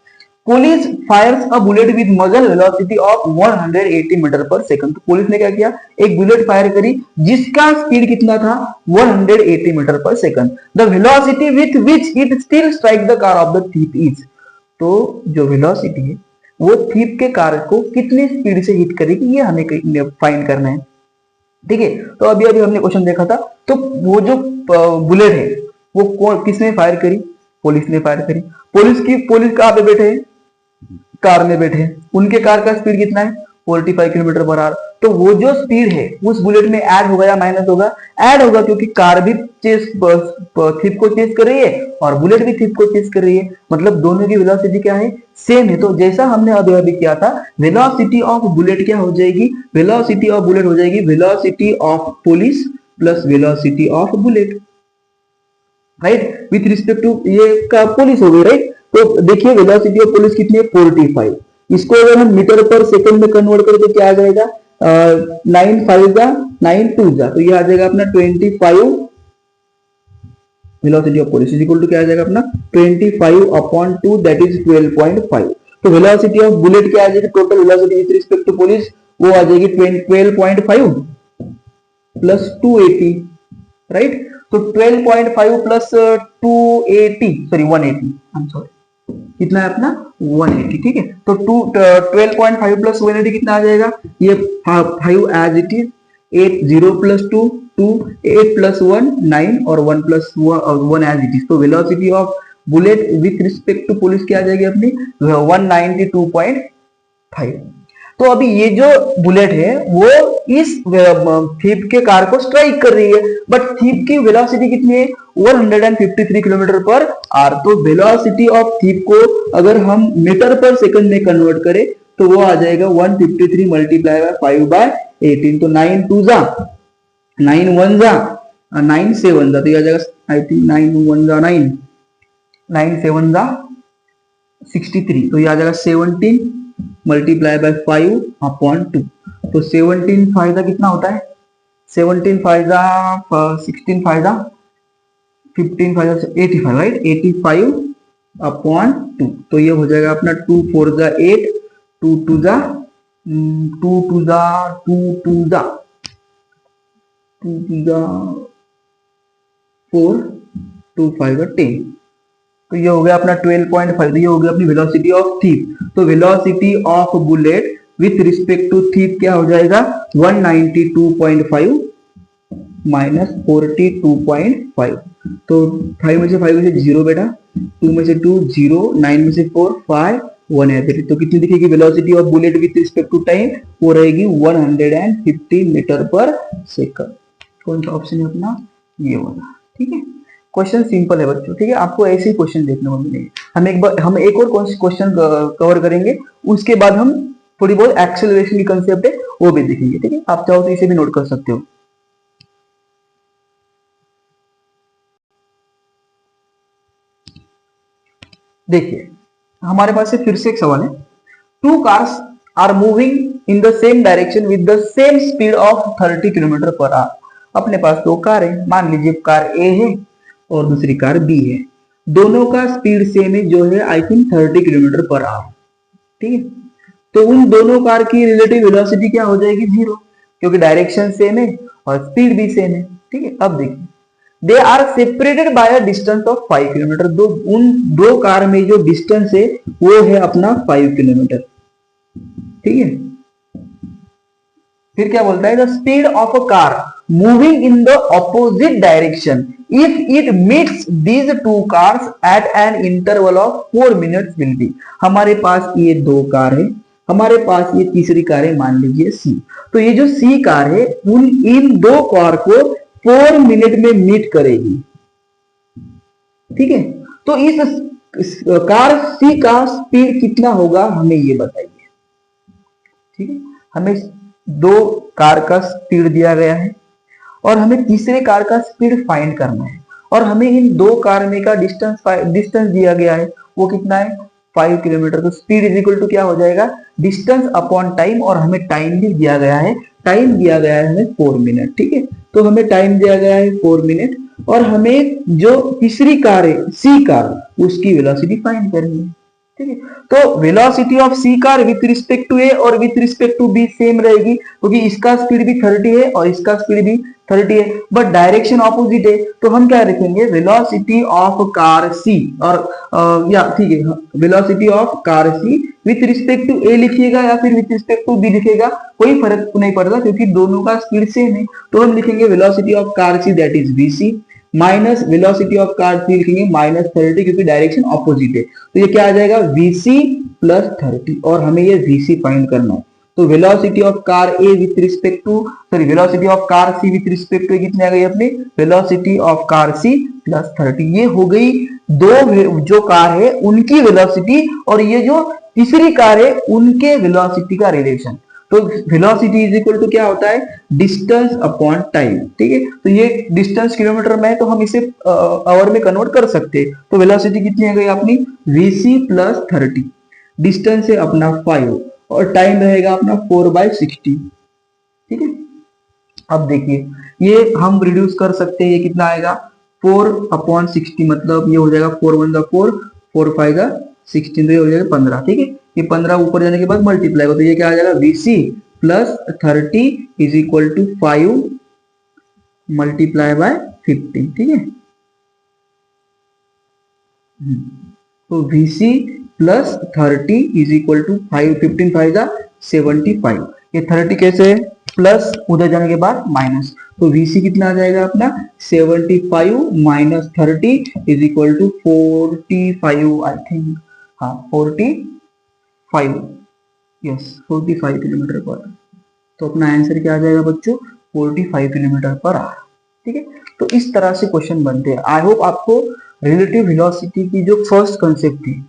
Police Fyers a bullet with मजल velocity of 180 metre per second. तो पुलिस ने क्या किया, एक बुलेट फायर करी जिसका स्पीड कितना था 180 metre per second. The velocity with which it still strike the car of the thief is. तो जो वेलोसिटी है वो थीप के कार को कितनी स्पीड से हिट करेगी, ये हमें फाइंड करना है। ठीक है, तो अभी अभी हमने क्वेश्चन देखा था, तो वो जो बुलेट है वो किसने फायर करी, पुलिस ने फायर करी। पुलिस कहाँ पे बैठे हैं, कार में बैठे हैं, उनके कार का स्पीड कितना है 45 किलोमीटर पर आवर। तो वो जो स्पीड है उस बुलेट में ऐड होगा या माइनस होगा, ऐड होगा, क्योंकि कार भी थीप को चेस कर रही है और बुलेट भी थीप को चेस कर रही है, मतलब दोनों की वेलोसिटी क्या है, सेम है। तो जैसा हमने अभी किया था, वेलोसिटी ऑफ बुलेट क्या हो जाएगी, वेलोसिटी ऑफ बुलेट हो जाएगी velocity of police plus velocity of bullet, right, with respect to ये का पुलिस हो गई, राइट। तो देखिए वेलोसिटी ऑफ पुलिस कितनी है 45, इसको अगर हम मीटर पर सेकंड में कन्वर्ट करें तो क्या आ जाएगा 9 5 जा 9 2 जा, तो ये आ जाएगा अपना 25 velocity of police is equal to क्या आ जाएगा अपना 25/2 दैट इज 12.5। तो वेलोसिटी ऑफ बुलेट क्या आ जाएगी, total velocity with respect to police वो आ जाएगी 12.5 प्लस 280, राइट। तो 12.5 plus 280 sorry 180 I am sorry कितना है अपना 180, ठीक है। तो 12.5 प्लस 180 कितना आ जाएगा, ये 5 as it is, 8 0 plus 2 2 8 plus 1 9 और 1 प्लस 1 एज इट इज। तो velocity of bullet with respect to police क्या आ जाएगी अपनी 192.5। तो अभी ये जो बुलेट है वो इस थीप के कार को स्ट्राइक कर रही है, बट थीप की वेलोसिटी कितनी है 153 किलोमीटर पर आवर। तो वेलोसिटी ऑफ थीप को अगर हम मीटर पर सेकंड में कन्वर्ट करें तो वो आ जाएगा 153 मल्टीप्लाई बाय 5/18। तो 9 2 जा 9 1 जा 9 7 जा, तो ये आ जाएगा आई थिंक 9 1 जा 9 9 7 जा 63, तो ये आ जाएगा 17 मल्टीप्लाई बाय 5/2। तो 17 फायदा कितना होता है 17 फायदा 16 फायदा 15 फायदा 85, राइट 85/2। तो ये हो जाएगा अपना 2 4 जा 8 2 2 जा 2 2 जा 2 2 जा 2 2 जा 4 2 5 10। तो ये हो गया अपना 12.5। तो ये हो गया अपनी वेलोसिटी ऑफ थीप। तो velocity of bullet with respect to thief क्या हो जाएगा 192.5 माइनस 42.5। तो 5 में से 5 में से 0 बेटा, 2 में से 2 0, 9 में से 4 5 1 है। तो कितनी दिखेगी velocity of bullet with respect to time, वो रहेगी 150 मीटर पर सेकंड। कौन सा ऑप्शन है अपना ये वाला, ठीक है। क्वेश्चन सिंपल है बच्चों, ठीक है, आपको ऐसे ही क्वेश्चन देखने को मिलेंगे। हम एक और क्वेश्चन कवर करेंगे, उसके बाद हम थोड़ी बहुत एक्सेलरेशन की कंसेप्ट है वो भी देखेंगे, ठीक है। आप चाहो तो इसे भी नोट कर सकते हो। देखिए हमारे पास से फिर से एक सवाल है, 2 cars are moving in the same direction with the same speed of 30 kilometre per hour. अपने पास 2 कार है, मान लीजिए कार ए है और दूसरी कार बी है, दोनों का स्पीड सेम है जो है I think 30 kilometre per our, ठीक है। तो उन दोनों कार की रिलेटिव वेलोसिटी क्या हो जाएगी 0, क्योंकि डायरेक्शन सेम है और स्पीड भी सेम है, ठीक है। अब देखिए they are separated by a distance of 5 kilometre. उन दो कार में जो डिस्टेंस है वो है अपना 5 किलोमीटर, ठीक है। फिर क्या बोलता है, the speed of a car moving in the opposite direction if it meets these 2 cars at an interval of 4 minutes will be. हमारे पास ये 2 कार है, हमारे पास ये तीसरी कार है, मान लीजिए सी। तो ये जो सी कार है इन 2 कार को 4 मिनट में मीट करेगी, ठीक है। तो इस कार सी का स्पीड कितना होगा हमें ये बताइए, ठीक है। हमें 2 कार का स्पीड दिया गया है और हमें तीसरे कार का स्पीड फाइंड करना है, और हमें इन 2 कार में का डिस्टेंस दिया गया है, वो कितना है 5 किलोमीटर। तो स्पीड इज इक्वल टू क्या हो जाएगा डिस्टेंस अपॉन टाइम, और हमें टाइम भी दिया गया है, टाइम दिया गया है हमें 4 मिनट, ठीक है। तो हमें टाइम दिया गया है 4 मिनट, और हमें जो तीसरी कार है सी कार उसकी वेलोसिटी फाइंड करनी है, ठीक है। तो velocity of C car with respect to A और with respect to B same रहेगी, क्योंकि इसका स्पीड भी 30 है और इसका स्पीड भी 30 है, बट डायरेक्शन ऑपोजिट है। तो हम क्या लिखेंगे, वेलोसिटी ऑफ कार सी, और या ठीक है, velocity of car C with respect to A लिखिएगा या फिर विथ रिस्पेक्ट टू बी लिखिएगा, कोई फर्क नहीं पड़ता क्योंकि दोनों का स्पीड सेम है। तो हम लिखेंगे velocity of car C that is VC minus velocity of car C लिखेंगे -30, क्योंकि डायरेक्शन ऑपोजिट है। तो ये क्या आ जाएगा, vc प्लस 30, और हमें ये vc फाइंड करना है। तो velocity of car A with respect to velocity of car C with respect to कितने आ गई अपने, velocity of car C plus 30। ये हो गई दो जो कार है उनकी वेलोसिटी, और ये जो तीसरी कार है उनके वेलोसिटी का रिलेशन। तो वेलोसिटी इज इक्वल टू क्या होता है, डिस्टेंस अपॉन टाइम। ठीक है, तो ये डिस्टेंस किलोमीटर में है तो हम इसे आवर में कन्वर्ट कर सकते हैं। तो वेलोसिटी कितनी आ गई अपनी, vc प्लस 30, डिस्टेंस है अपना 5 और टाइम रहेगा अपना 4/60। ठीक है, अब देखिए ये हम रिड्यूस कर सकते हैं, ये कितना आएगा 4/60, मतलब ये हो जाएगा 4 1 4, 4 5 16, तो ये हो जाएगा 15। ठीक है, ये 15 ऊपर जाने के बाद मल्टीप्लाई हो, तो ये क्या आ जाएगा, vc plus 30 is equal to 5 multiply by 15। ठीक है, तो vc plus 30 is equal to 5, 15 5 75। ये 30 कैसे है, प्लस उधर जाने के बाद माइनस, तो vc कितना आ जाएगा अपना 75 minus 30 is equal to 45, I think, हाँ 45, यस 45 किलोमीटर पर। तो अपना आंसर क्या आ जाएगा बच्चों, 45 किलोमीटर पर आवर। ठीक है, तो इस तरह से क्वेश्चन बनते हैं। आई होप आपको रिलेटिव वेलोसिटी की जो फर्स्ट कंसेप्ट थी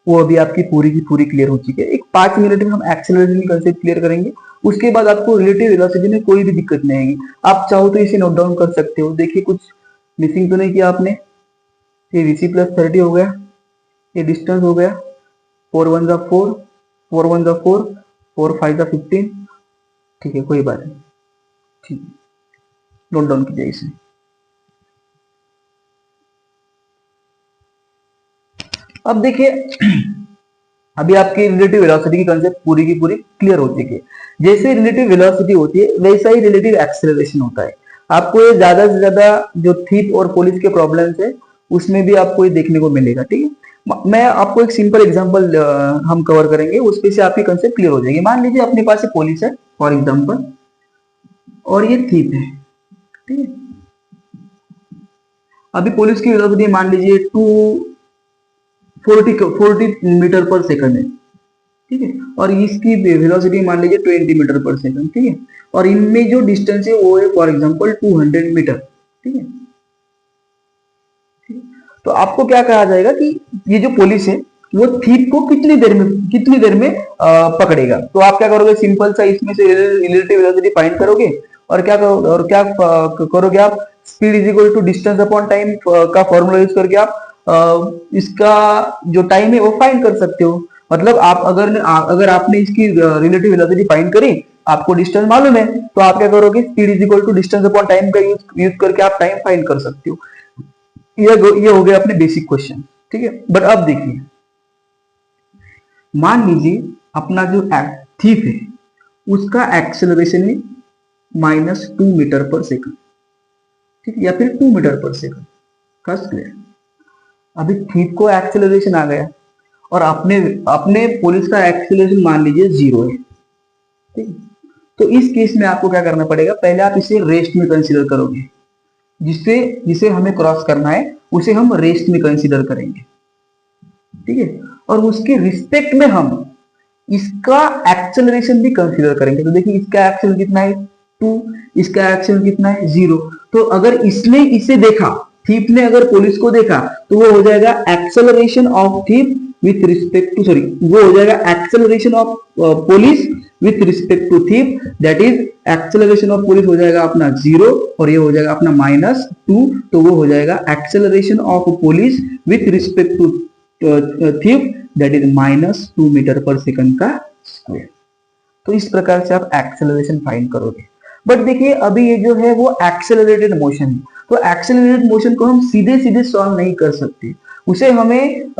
वो अभी आपकी पूरी की पूरी क्लियर हो चुकी है। एक 5 मिनट में हम एक्सेलरेशन की कंसेप्ट क्लियर करेंगे, उसके बाद आपको रिलेटिव वेलोसिटी में कोई भी दिक्कत नहीं आएगी। आप चाहो तो इसे नोट डाउन कर सकते हो। देखिए कुछ मिसिंग तो नहीं किया आपने। ये vc प्लस 30 हो गया, ये डिस्टेंस हो गया 4 1 4, 4 1 4, 4 5 15। ठीक है, कोई बात नहीं, ठीक है, नोट डाउन कीजिए इसे। अब देखिए अभी आपकी रिलेटिव वेलोसिटी की कंसेप्ट पूरी की पूरी क्लियर हो चुकी है। जैसे रिलेटिव वेलोसिटी होती है वैसा ही रिलेटिव एक्सेलरेशन होता है। आपको ये ज्यादा से ज्यादा जो थीप और पुलिस के प्रॉब्लम्स है उसमें भी आपको ये देखने को मिलेगा। ठीक है, मैं आपको एक सिंपल एग्जांपल हम कवर करेंगे, उसपे से आपकी कंसेप्ट क्लियर हो जाएगी। मान लीजिए अपने पास पुलिस है फॉर एग्जांपल, और ये थीप है। ठीक है, अभी पुलिस की वेलोसिटी मान लीजिए 40 मीटर पर सेकंड है। ठीक है, और इसकी वेलोसिटी मान लीजिए 20 मीटर पर सेकंड। ठीक है, और इनमें जो डिस्टेंस है वो है फॉर एग्जांपल 200 मीटर। ठीक है, तो आपको क्या कहा जाएगा कि ये जो पुलिस है वो थीप को कितनी देर में पकड़ेगा। तो आप क्या करोगे, सिंपल सा इसमें से रिलेटिव वेलोसिटी फाइंड करोगे, और क्या करोगे आप, speed is equal to distance upon time का फॉर्मूला यूज करके आप इसका जो टाइम है वो फाइंड कर सकते हो। मतलब आप अगर आपने इसकी रिलेटिव वेलोसिटी फाइंड करी, आपको डिस्टेंस मालूम है, तो आप क्या करोगे, speed is equal to distance upon time का यूज करके आप टाइम फाइंड कर सकते हो। ये हो गया अपने बेसिक क्वेश्चन। ठीक है, बट अब देखिए, मान लीजिए अपना जो थीप है उसका एक्सेलरेशन है -2 मीटर पर सेकंड। ठीक है, या फिर 2 मीटर पर सेकंड का स्क्वायर। अभी थीप को एक्सेलरेशन आ गया और अपने पुलिस का एक्सेलरेशन मान लीजिए 0 है। ठीक है, तो इस केस में आपको क्या करना पड़ेगा, पहले आप इसे रेस्ट में कंसीडर करोगे। जिसे हमें क्रॉस करना है उसे हम रेस्ट में कंसीडर करेंगे। ठीक है, और उसके रिस्पेक्ट में हम इसका एक्सेलरेशन भी कंसीडर करेंगे। तो देखिए इसका एक्सेलरेशन कितना है 2, इसका एक्सेलरेशन कितना है 0। तो अगर इसने इसे देखा, थीप ने अगर पुलिस को देखा, तो वो हो जाएगा acceleration of thief with respect to वो हो जाएगा acceleration of police with respect to thief, that is acceleration of police हो जाएगा अपना 0 और ये हो जाएगा अपना -2। तो वो हो जाएगा acceleration of police with respect to thief, that is -2 metre per second का स्क्वायर। तो इस प्रकार से आप एक्सेलरेशन फाइंड करोगे। बट देखिए अभी ये जो है वो एक्सेलरेटेड मोशन है, तो एक्सेलरेटेड मोशन को हम सीधे सीधे सॉल्व नहीं कर सकते। उसे हमें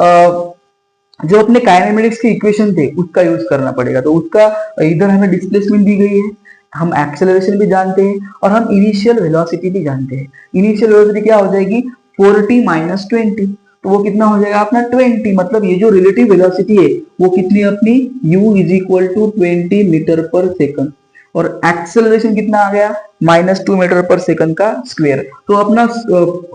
जो अपने काइनेमेटिक्स के इक्वेशन थे उसका यूज करना पड़ेगा। तो उसका इधर हमें डिस्प्लेसमेंट दी गई है, हम एक्सेलरेशन भी जानते हैं और हम इनिशियल वेलोसिटी भी जानते हैं। इनिशियल वेलोसिटी क्या हो जाएगी 4t माइनस 20, तो वो कितना हो जाएगा अपना 20। मतलब ये जो रिलेटिव वेलोसिटी है वो कितनी अपनी u is equal to 20 metre per second, और एक्सेलरेशन कितना आ गया -2 मीटर पर सेकंड का स्क्वायर। तो अपना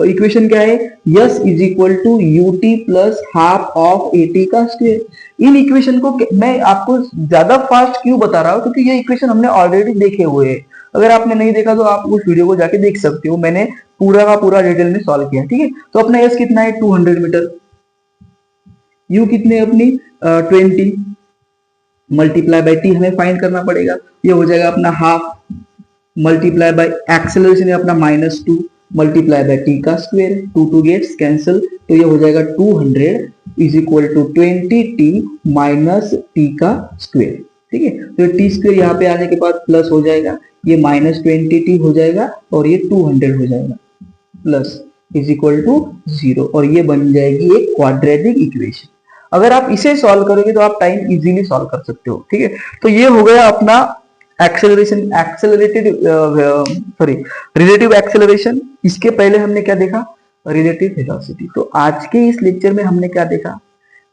इक्वेशन क्या है s is equal to u t plus half of a t का स्क्वायर। इन इक्वेशन को मैं आपको ज्यादा फास्ट क्यों बता रहा हूँ, क्योंकि ये इक्वेशन हमने ऑलरेडी देखे हुए हैं। अगर आपने नहीं देखा तो आप उस वीडियो को जाके देख सकते हो, मैंने पूरा का पूरा डिटेल में सॉल्व किया। ठीक है, तो अपना एस कितना है 200 मीटर, यू कितने अपनी 20 मल्टीप्लाई बाई टी हमें फाइंड करना पड़ेगा। ये हो जाएगा अपना हाफ मल्टीप्लाई बाई एक्सेलरेशन है अपना -2 मल्टीप्लाई बाई टी का स्क्वायर, 2 गेट्स कैंसिल, तो ये हो जाएगा 200 is equal to 20t minus T का स्क्वायर। ठीक है, तो टी स्क्वायर यहाँ पे आने के बाद प्लस हो जाएगा, ये -20t हो जाएगा और ये 200 हो जाएगा प्लस इज इक्वल टू 0, और ये बन जाएगी एक क्वाड्रेटिक इक्वेशन। अगर आप इसे सॉल्व करोगे तो आप टाइम इजीली सॉल्व कर सकते हो। ठीक है, तो ये हो गया अपना acceleration, accelerated sorry relative acceleration. इसके पहले हमने क्या देखा रिलेटिव वेलोसिटी। तो आज के इस लेक्चर में हमने क्या देखा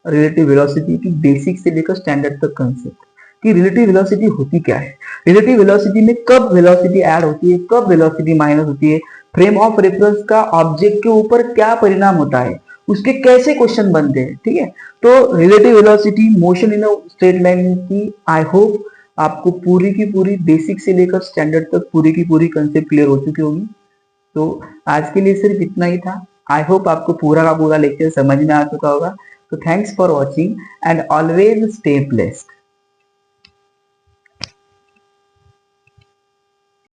रिलेटिव वेलोसिटी की बेसिक से लेकर स्टैंडर्ड तक कंसेप्ट कि रिलेटिव वेलोसिटी होती क्या है, रिलेटिव वेलोसिटी में कब वेलोसिटी ऐड होती है, कब वेलोसिटी माइनस होती है, फ्रेम ऑफ रेफरेंस का ऑब्जेक्ट के ऊपर क्या परिणाम होता है, उसके कैसे क्वेश्चन बनते हैं। ठीक है, तो relative velocity motion in a straight line की आई होप आपको पूरी की पूरी बेसिक से लेकर स्टैंडर्ड तक पूरी की पूरी कंसेप्ट क्लियर हो चुकी होगी। तो आज के लिए सिर्फ इतना ही था। आई होप आपको पूरा का पूरा लेक्चर समझ में आ चुका होगा। तो thanks for watching and always stay blessed.